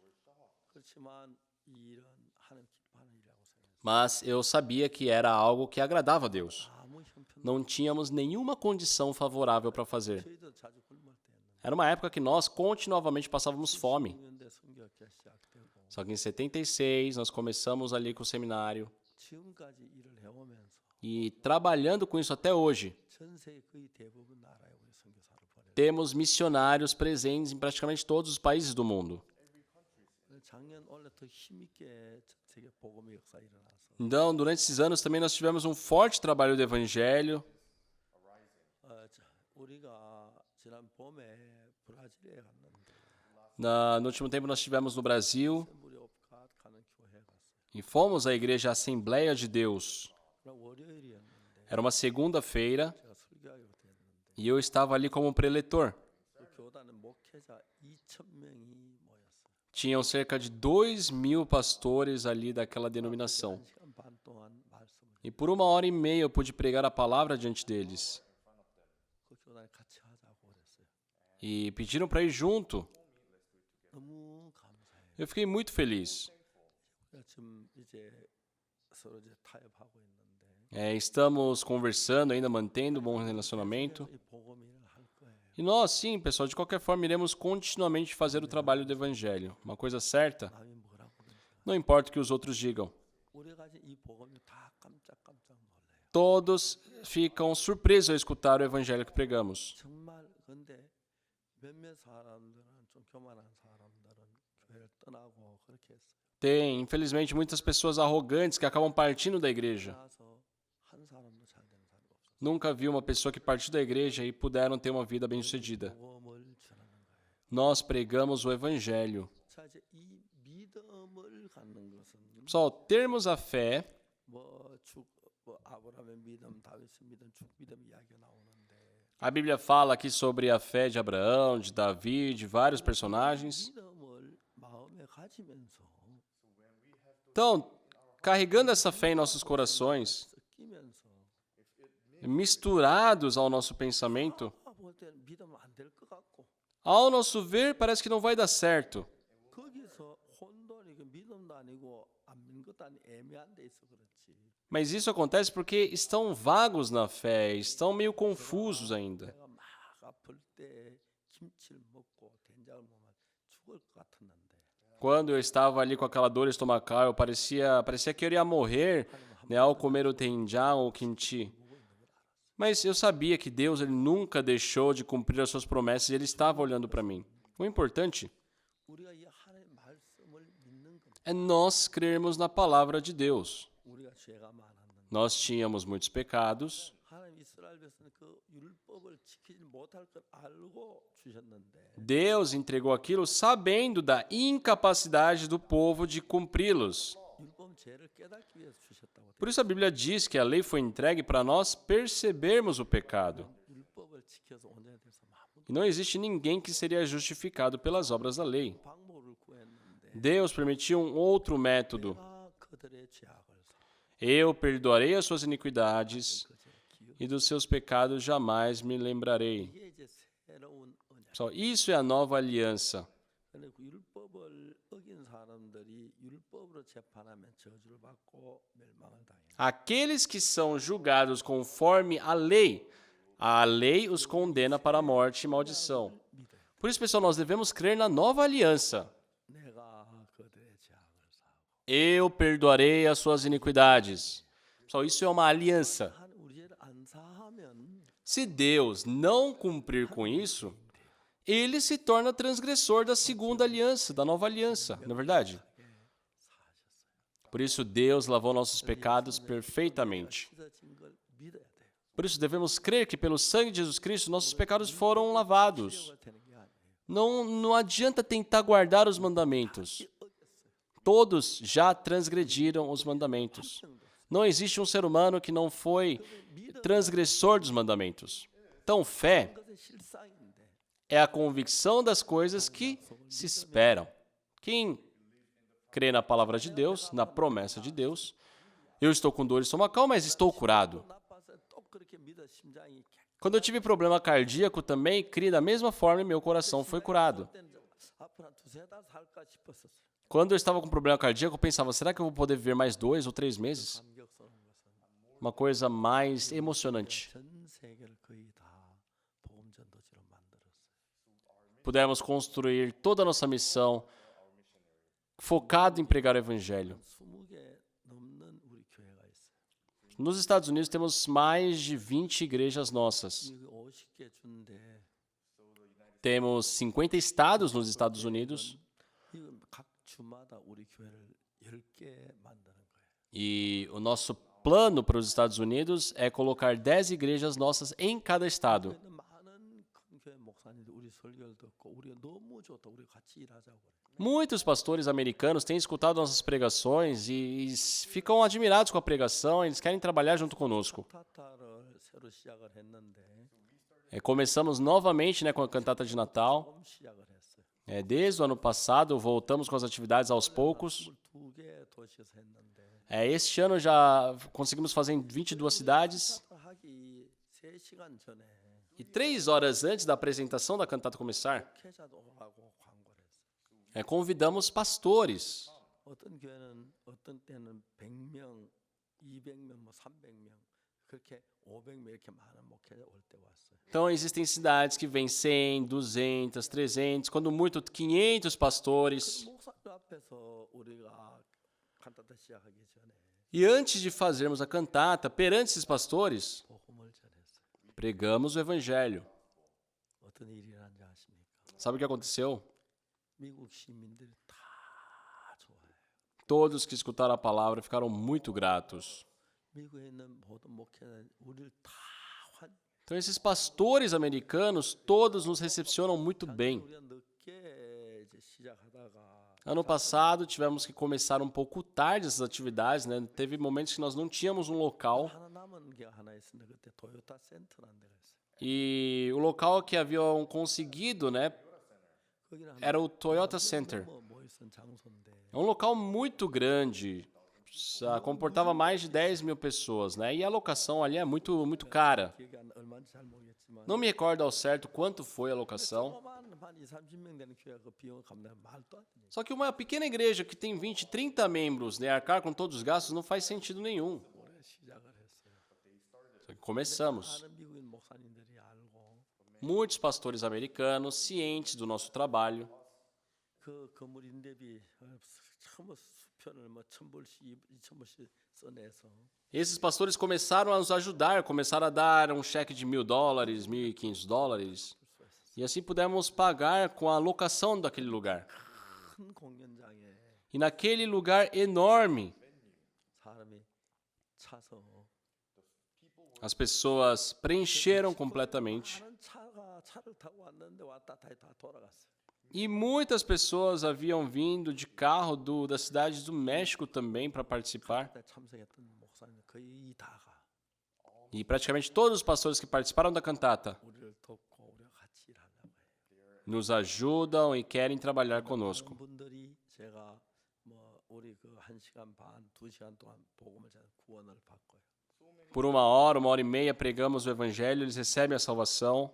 그렇지만 이 일은 하나님 기뻐하는 일이라고 생각했어요.
Mas eu sabia que era algo que agradava a Deus.
아무 형편
Não tínhamos nenhuma condição favorável para fazer.
저희도 자주 굶을 때였는데
Era uma época que nós continuamente passávamos fome.
6년대 성교학교 시작되고
Só que em 76 nós começamos ali com o seminário.
지금까지 일을 해오면서
E trabalhando com isso até hoje,
전 세계 거의 대부분 나라에 우리 선교사를 보내요.
temos missionários presentes em praticamente todos os países do mundo.
작년 올해 더 힘있게 전 세계 복음의 역사 일어나서
Então, durante esses anos também nós tivemos um forte trabalho do evangelho.
우리가 지난 봄에 브라질에 갔는데
No último tempo nós estivemos no Brasil
무료가 가는 교회 갔어요.
e fomos à igreja Assembleia de Deus.
그럼 월요일이었는데
Era uma segunda-feira
제가 설교하게 됐는데
e eu estava ali como preletor.
그 교단에 목회자 2,000명이 모였어요.
Tinham cerca de 2.000 pastores ali daquela denominação.
1시간 반 동안 말씀을
E por 1h30 eu pude pregar a palavra diante deles.
그 교단에 같이 하자고 그랬어요.
E pediram para ir junto.
너무 감사해요.
Eu fiquei muito feliz.
우리가 지금 이제 서로 이제 타협하고 있는데
Estamos conversando ainda, mantendo um bom relacionamento.
이 복음 일을 할 거예요.
E nós, sim, pessoal, de qualquer forma, iremos continuamente fazer o trabalho do evangelho. Uma coisa certa,
남이 뭐라고 그러니까
não importa o que os outros digam.
우리가 가진 이 복음이 다 깜짝깜짝 놀라요.
Todos ficam surpresos ao escutar o evangelho que pregamos.
정말 근데 몇몇 사람들은 좀 교만한 사람들은 교회를 떠나고 그렇게 했어요.
Tem, infelizmente, muitas pessoas arrogantes que acabam partindo da igreja.
떠나서 한 사람도 잘 되는 사람이 없어요.
Nunca vi uma pessoa que partiu da igreja e puderam ter uma vida bem-sucedida.
복음을 전하는 거예요.
Nós pregamos o evangelho.
자 이제 이 믿음을 갖는 것은
Pessoal, termos a fé,
뭐 아브라함의 믿음, 다윗의 믿음, 쭉 믿음 이야기가 나오는데
a Bíblia fala aqui sobre a fé de Abraão, de Davi, de vários personagens.
믿음을 마음에 가지면서
Então, carregando essa fé em nossos corações,
섞이면서
misturados ao nosso pensamento,
볼 때는 믿으면 안 될 것 같고
ao nosso ver, parece que não vai dar certo.
거기서 혼돈이 그 믿음도 아니고 안 믿는 것도 아니 애매한 데 있어 그렇지.
Mas isso acontece porque estão vagos na fé, estão meio confusos ainda.
내가 막 아플 때 김치를 먹고 된장을 먹으면 죽을 것 같았는데
Quando eu estava ali com aquela dor estomacal, parecia que eu iria morrer, né, ao comer o doenjang ou o kimchi. Mas eu sabia que Deus ele nunca deixou de cumprir as suas promessas e Ele estava olhando para mim. O importante
우리가 이 하나님의 말씀을 믿는 겁니다.
é nós crermos na palavra de Deus.
우리가 죄가 많았는데
Nós tínhamos muitos pecados.
하나님 이스라엘 백성은 그 율법을 지키지 못할 걸 알고 주셨는데
Deus entregou aquilo sabendo da incapacidade do povo de cumpri-los.
율법 죄를 깨닫기 위해서 주셨다고.
Por isso a Bíblia diz que a lei foi entregue para nós percebermos o pecado.
율법을 지켜서 온전히 돼서 아무
E não existe ninguém que seria justificado pelas obras da lei.
방법을 구했는데
Deus permitiu um outro método.
내가 그들의 죄악을
Eu perdoarei as suas iniquidades
그 죄를 기억.
e dos seus pecados jamais me lembrarei.
이게 이제 새로운 언약.
Pessoal, isso é a nova aliança.
근데 그 율법을 어긴 사람들이 율법으로 재판하면 저주를 받고 멸망을 당해요.
Aqueles que são julgados conforme a lei os condena para a morte e maldição.
믿어요.
Por isso, pessoal, nós devemos crer na nova aliança.
내가 그들의 죄악을 사하고.
Eu perdoarei as suas iniquidades. Pessoal, isso é uma aliança.
우리 죄를 안 사하면
Se Deus não cumprir com isso, ele se torna transgressor da segunda aliança, da nova aliança, não é verdade? Por isso, Deus lavou nossos pecados perfeitamente.
씻어진 걸 믿어야 돼요.
Por isso, devemos crer que pelo sangue de Jesus Cristo, nossos pecados foram lavados.
그걸 되는 게 아니에요.
Não adianta tentar guardar os mandamentos. Todos já transgrediram os mandamentos. Não existe um ser humano que não foi transgressor dos mandamentos. Então, fé
그것의 실상인데
é a convicção das coisas que se esperam. Quem crê na palavra de Deus, na promessa de Deus, eu estou com dor estomacal, mas estou curado.
나빠서 믿어 심장이
Quando eu tive problema cardíaco também, criei da mesma forma e meu coração foi curado.
때는 앞으로 한 2-3달 살까 싶었었어요.
Quando eu estava com problema cardíaco, eu pensava, será que eu vou poder viver mais 2 ou 3 meses?
감격스러운 것은
Uma coisa mais emocionante.
전 세계를 거의 다 복음 전도지로 만들었어요.
Pudemos construir toda a nossa missão focado em pregar o evangelho.
20개 넘는 우리 교회가 있어요.
Nos Estados Unidos temos mais de 20 igrejas nossas.
미국 50개 주인데
Temos 50 estados nos Estados Unidos
이건 각 주마다 우리 교회를 10개 만드는 거예요.
e o nosso plano para os Estados Unidos é colocar 10 igrejas nossas em cada estado.
그래도 많은 큰 교회 목사님들 우리 설교를 듣고 우리가 너무 좋다. 우리 같이 일하자고 그래요.
Muitos pastores americanos têm escutado nossas pregações e ficam admirados com a pregação, eles querem trabalhar junto conosco.
타타를 새로 시작을 했는데
Começamos novamente, né, com a cantata de Natal.
처음 시작을 했어요.
Desde o ano passado, voltamos com as atividades aos poucos.
22개 도시에서 했는데
Este ano já conseguimos fazer em 22 cidades.
타타 하기 3시간 전에
E 3 horas antes da apresentação da cantata começar,
목회자도 하고 광고를 했어요.
convidamos pastores.
어떤 교회는 어떤 때는 100명, 200명, 뭐 300명 그렇게 500명 이렇게 많은 목회자 올 때 왔어요.
Então, existem cidades que vêm 100, 200, 300, quando muito 500 pastores.
목사님 앞에서 우리가 칸타타 시작하기 전에
E antes de fazermos a cantata, perante esses pastores,
복음을 전했어요.
pregamos o evangelho.
어떤 일이 일어난지 아십니까?
Sabe o que aconteceu?
미국 시민들이 다 좋아해요.
Todos que escutaram a palavra ficaram muito gratos.
미국에 있는 모든 목회자 우리를 다 환.
Então, esses pastores americanos, todos nos recepcionam muito bem.
우리가 늦게 이제 시작하다가
Ano passado, tivemos que começar um pouco tarde essas atividades, né? Teve momentos que nós não tínhamos um local.
하나 남은 게 하나 있었는데 그때 토요타 센터라는 데가 있어요.
E o local que haviam conseguido, né,
거기는
era o Toyota Center.
모였던 장소인데
É um local muito grande, comportava mais de 10 mil pessoas, né? E a locação ali é muito cara.
기억이 얼마인지 잘 모르겠지만
Não me recordo ao certo quanto foi a locação.
조그만 한 2-30명 되는 교회가 그 비용을 감당 말도 안 되는
Só que uma pequena igreja que tem 20, 30 membros, né, arcar com todos os gastos não faz sentido nenhum.
올해 시작을 했어요.
Só que começamos.
많은 미국인 목사님들이 알고
Muitos pastores americanos, cientes do nosso trabalho,
그 건물 임대비 처음 수편을 뭐 1,000불씩 2,000불씩 써내서
esses pastores começaram a nos ajudar, começaram a dar um cheque de $1.000, $1.500. E assim pudemos pagar com a locação daquele lugar.
큰 공연장에
E naquele lugar enorme,
사람이 차서
as pessoas preencheram completamente.
많은 차를 타고 왔는데 왔다 다시 다 돌아갔어요.
E muitas pessoas haviam vindo de carro das cidades do México também para participar.
그때 참석했던 목사님 거의 다가
E praticamente todos os pastores que participaram da cantata
우리를 돕고 우리가 같이 일하려고 해요.
nos ajudam e querem trabalhar conosco.
많은 분들이 제가 뭐 우리 그 1시간 반, 2시간 동안 복음을 전해 구원을 받고요.
Por 1 hora e meia pregamos o evangelho, eles recebem a salvação.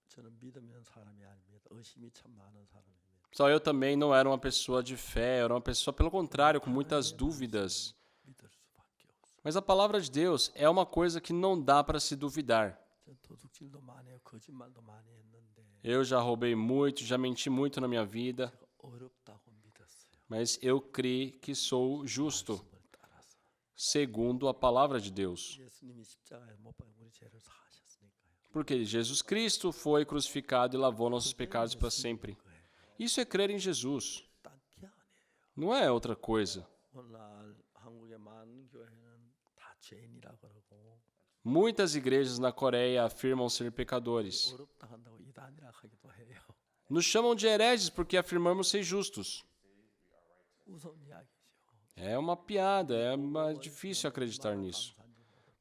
저는 믿으면 사람이 아닙니다. 의심이 참 많은 사람입니다.
Só eu também não era uma pessoa de fé, eu era uma pessoa, pelo contrário, com muitas dúvidas.
믿을 수밖에 없어요.
Mas a palavra de Deus é uma coisa que não dá para se duvidar.
전 도둑질도 많이 해요. 거짓말도 많이 했는데
Eu já roubei muito, já menti muito na minha vida,
어렵다고 믿었어요.
mas eu criei que sou justo,
말씀을 따라서
segundo a palavra de Deus.
예수님이 십자가에 못 박혀 우리 죄를 사하셨으니까요.
Porque Jesus Cristo foi crucificado e lavou nossos pecados para sempre. Isso é crer em Jesus,
딴게 아니에요.
não é outra coisa.
오늘날 한국의 많은 교회는 다 죄인이라 그러고
Muitas igrejas na Coreia afirmam ser pecadores.
어렵다 한다고 이단이라 하기도 해요.
Nos chamam de hereges porque afirmamos ser justos.
무서운 이야기죠.
É uma piada, difícil acreditar nisso.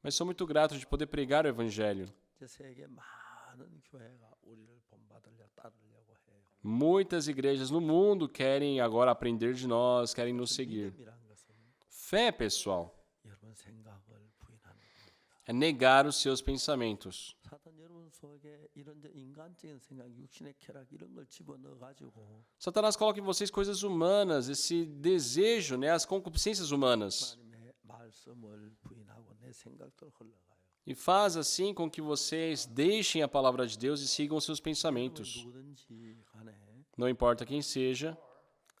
Mas sou muito grato de poder pregar o evangelho.
이제 세계 많은 교회가 우리를 본받으려 따르려고 해요.
Muitas igrejas no mundo querem agora aprender de nós, querem nos seguir.
믿음이란 것은
Fé, pessoal,
여러분 생각을 부인하는 겁니다.
é negar os seus pensamentos.
사탄 여러분 속에 이런 인간적인 생각, 육신의 쾌락 이런 걸 집어넣어 가지고
Satanás coloca em vocês coisas humanas, esse desejo, né, as concupiscências humanas.
하나님의 말씀을 부인하고 내 생각대로 흘러가요.
E faz assim com que vocês deixem a palavra de Deus e sigam os seus pensamentos.
누구든지 간에
Não importa quem seja,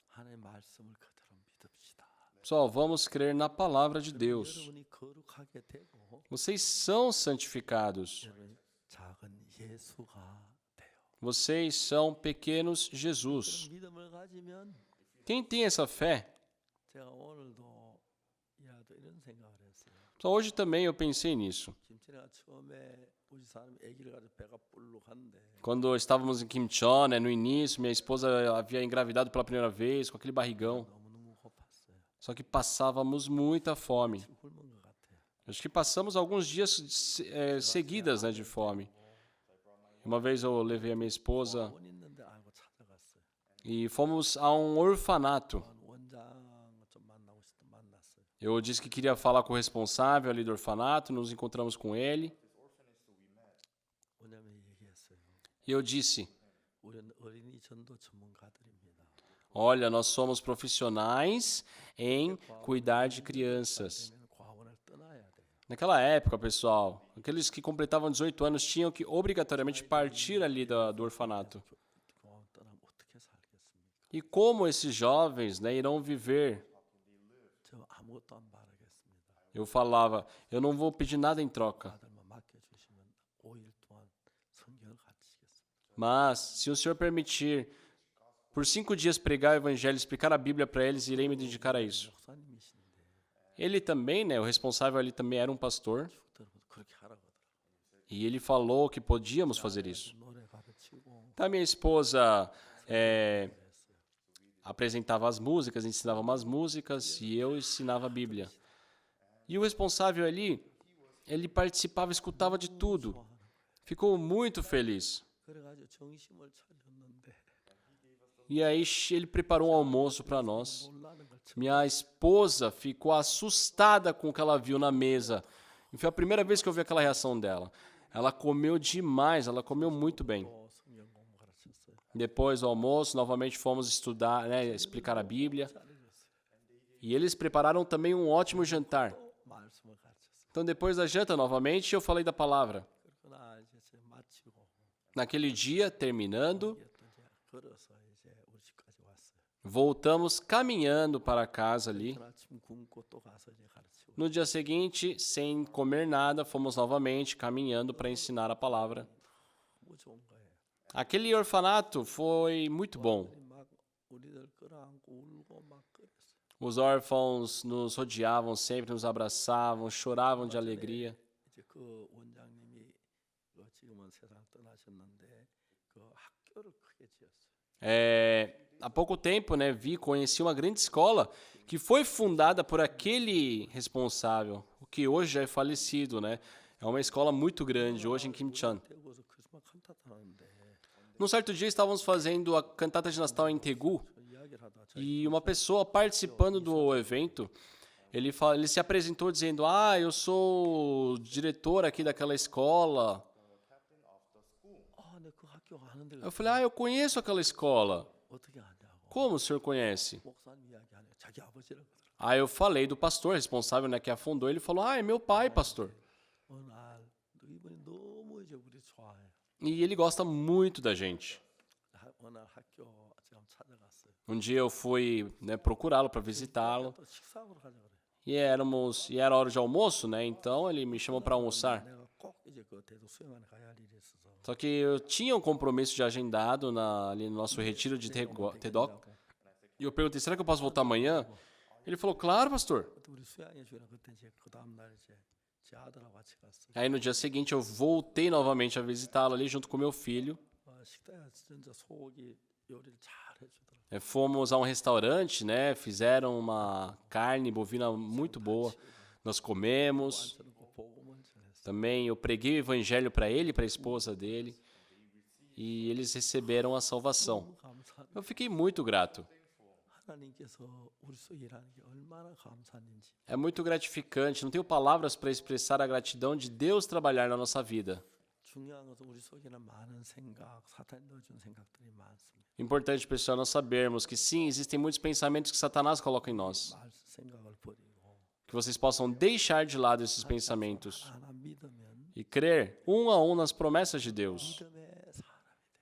하나님의 말씀을 그대로 믿읍시다.
só vamos crer na palavra de Deus.
여러분이 거룩하게 되고
Vocês são santificados.
여러분이 작은 예수가 돼요.
Vocês são pequenos Jesus.
그런 믿음을 가지면
Quem tem essa fé?
제가 오늘도 야도 이런 생각을 했어요.
Só hoje também eu pensei nisso.
김치가 처음에 우리 사람 아기를 가지고 배가 불룩한데
Quando estávamos em Kimchon, né, no início, minha esposa havia engravidado pela primeira vez, com aquele barrigão.
너무너무 고팠어요.
Só que passávamos muita fome.
굶은 것 같아요.
Acho que passamos alguns dias seguidas, né, de fome. Uma vez eu levei a minha esposa
원 있는데 알고 찾아갔어요.
e fomos a um orfanato.
원장 좀 만나고 싶다 만났어요.
Eu disse que queria falar com o responsável ali do orfanato, nos encontramos com ele.
왜냐면 얘기했어요.
E eu disse,
우리는 어린이 전도 전문가들입니다.
olha, nós somos profissionais em cuidar de crianças.
되면 과원을 떠나야 돼요.
Naquela época, pessoal, aqueles que completavam 18 anos tinham que obrigatoriamente partir ali do orfanato.
과원 떠나면 어떻게 살겠습니까?
E como esses jovens, né, irão viver?
저 아무것도 안 바라겠습니다.
Eu falava, eu não vou pedir nada em troca.
아들만 맡겨주시면 5일 동안 성경을 가르치겠습니다.
Mas, se o Senhor permitir, por 5 dias pregar o evangelho, explicar a Bíblia para eles, irei me dedicar a isso.
목사님이신데
Ele também, né, o responsável ali também era um pastor,
여러분 그렇게 하라고 하더라고요.
e ele falou que podíamos fazer isso.
노래 가르치고
Então, a minha esposa apresentava as músicas, ensinava umas músicas, e eu ensinava a Bíblia. E o responsável ali, ele participava, escutava de tudo. Ficou muito feliz.
그래가지고 정심을 차렸는데
E aí ele preparou um almoço para nós.
놀라는 걸 처음
Minha esposa ficou assustada com o que ela viu na mesa. E foi a primeira vez que eu vi aquela reação dela. Ela comeu demais, ela comeu muito bem.
성경 공부 가르쳤어요.
Depois do almoço, novamente fomos estudar, né, explicar a Bíblia. E eles prepararam também um ótimo jantar.
말씀을 가르쳤어요.
Então, depois da janta, novamente, eu falei da palavra.
그러나 이제 마치고
Naquele dia, terminando,
이제 또 이제 걸어서 이제 우리 집까지 왔어요.
voltamos caminhando para casa ali.
그날 아침 굶고 또 가서 이제 가르치고
No dia seguinte, sem comer nada, fomos novamente caminhando para ensinar a palavra.
너무 좋은 거예요.
Aquele orfanato foi muito bom.
막 우리들 끌어안고 울고 막 그랬어요.
Os órfãos nos rodeavam sempre, nos abraçavam, choravam de alegria.
이제 그 원장님이 지금은 세상 떠나셨는데 그 학교를 크게 지었어요.
Há pouco tempo, né, conheci uma grande escola que foi fundada por aquele responsável, o que hoje já é falecido, né? É uma escola muito grande, hoje em Kimchon.
대구에서 크리스마스 칸타타 하는데
Num certo dia estávamos fazendo a cantata de Natal em Tegu
저 이야기를 하다가 저
e uma pessoa participando do evento, ele se apresentou dizendo, eu sou o diretor aqui daquela escola.
내 그 학교 가는데
Eu falei, eu conheço aquela escola.
어떻게 하냐고.
Como o senhor conhece?
목사님 이야기하네. 자기 아버지라고 그러더라고.
Aí eu falei do pastor responsável, né, que afundou. Ele falou, é meu pai, pastor.
어느 날 이분이 너무 이제 우리 좋아해.
E ele gosta muito da gente.
어느 날 학교 제가 한번 찾아갔어요.
Um dia eu fui, né, procurá-lo para visitá-lo.
또 식사하러 가자 그래.
E era hora de almoço, né? Então ele me chamou para almoçar.
내가 꼭 이제 그 대도 수영관에 가야 할 일이 있어서.
Só que eu tinha um compromisso de agendado ali no nosso retiro de Tedok. E eu perguntei, será que eu posso voltar amanhã? Ele falou, claro, pastor.
그때 우리 수양해 주라 그때 이제 그 다음 날 이제 제 아들하고 같이 갔어요.
Aí no dia seguinte eu voltei novamente a visitá-lo ali junto com meu filho.
식당에 진짜 소고기 요리를 잘 해주더라고요.
Fomos a um restaurante, né? Fizeram uma carne bovina muito boa. Nós comemos.
저는 복음을 전했어요.
Também eu preguei o evangelho para ele e para a esposa dele. E eles receberam a salvação.
감사합니다.
Eu fiquei muito grato.
하나님께서 우리 속에 일하는 게 얼마나 감사한지.
É muito gratificante, não tenho palavras para expressar a gratidão de Deus trabalhar na nossa vida.
중요한 것은 우리 속에는 많은 생각, 사탄이 넣어준 생각들이 많습니다.
Importante, pessoal, nós sabermos que sim, existem muitos pensamentos que Satanás coloca em nós.
생각을 버리고
Que vocês possam deixar de lado esses pensamentos
하나 믿으면
e crer um a um nas promessas de Deus.
믿음의 사람이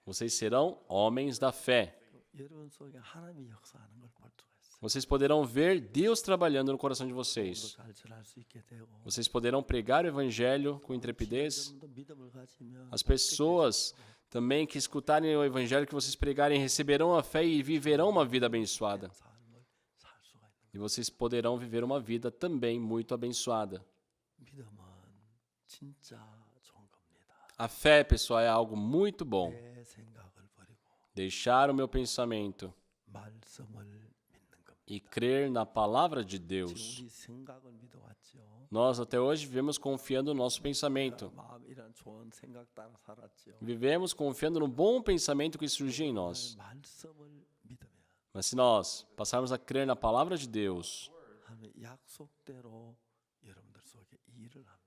Vocês serão homens da fé.
여러분 속에 하나님이 역사하는 걸 볼 수가 있어요.
Vocês poderão ver Deus trabalhando no coração de vocês.
잘 전할 수 있게 되고
Vocês poderão pregar o evangelho com intrepidez.
여러분도 믿음을 가지면
As pessoas também que escutarem o evangelho que vocês pregarem receberão a fé e viverão uma vida abençoada.
삶을 살 수가 있는.
E vocês poderão viver uma vida também muito abençoada.
믿음은 진짜 좋은 겁니다.
A fé, pessoal, é algo muito bom.
내 생각을 버리고
Deixar o meu pensamento
말씀을 믿는 겁니다.
e crer na palavra de Deus.
우리 생각을 믿어왔죠.
Nós até hoje vivemos confiando no nosso pensamento.
마음이란 좋은 생각 따라 살았죠.
Vivemos confiando no bom pensamento que surgia em nós.
말씀을 믿으면
Mas se nós passarmos a crer na palavra de Deus,
하나님의 약속대로 여러분들 속에 일을 합니다.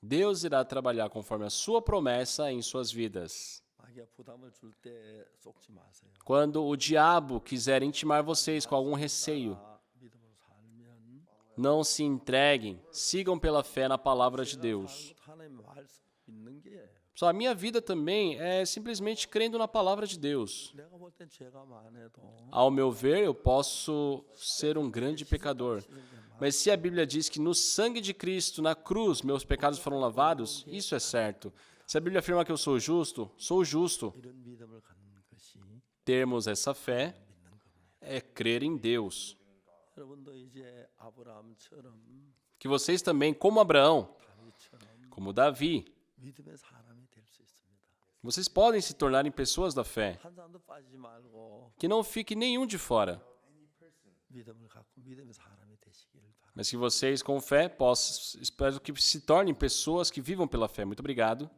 Deus irá trabalhar conforme a sua promessa em suas vidas.
마귀가 부담을 줄 때 속지 마세요.
Quando o diabo quiser intimar vocês com algum receio,
믿음으로 살면
não se entreguem, sigam pela fé na palavra de Deus.
하나님의 말씀 믿는 게
Só a minha vida também é simplesmente crendo na palavra de Deus.
내가 볼 땐 죄가 많아도
Ao meu ver, eu posso ser um grande pecador. Mas se a Bíblia diz que no sangue de Cristo, na cruz, meus pecados foram lavados, isso é certo. Se a Bíblia afirma que eu sou justo, sou justo.
이런 믿음을 갖는 것이
Termos essa fé é crer em Deus.
여러분도 이제 아브라함처럼
Que vocês também, como Abraão,
다윗처럼
como Davi,
믿음의 사람이 될 수 있습니다.
vocês podem se tornarem pessoas da fé.
한 사람도 빠지지 말고
Que não fique nenhum de fora.
믿음을 갖고 믿음의 사람이 되시기를 바랍니다.
Mas que vocês, com fé, espero que se tornem pessoas que vivam pela fé. Muito obrigado.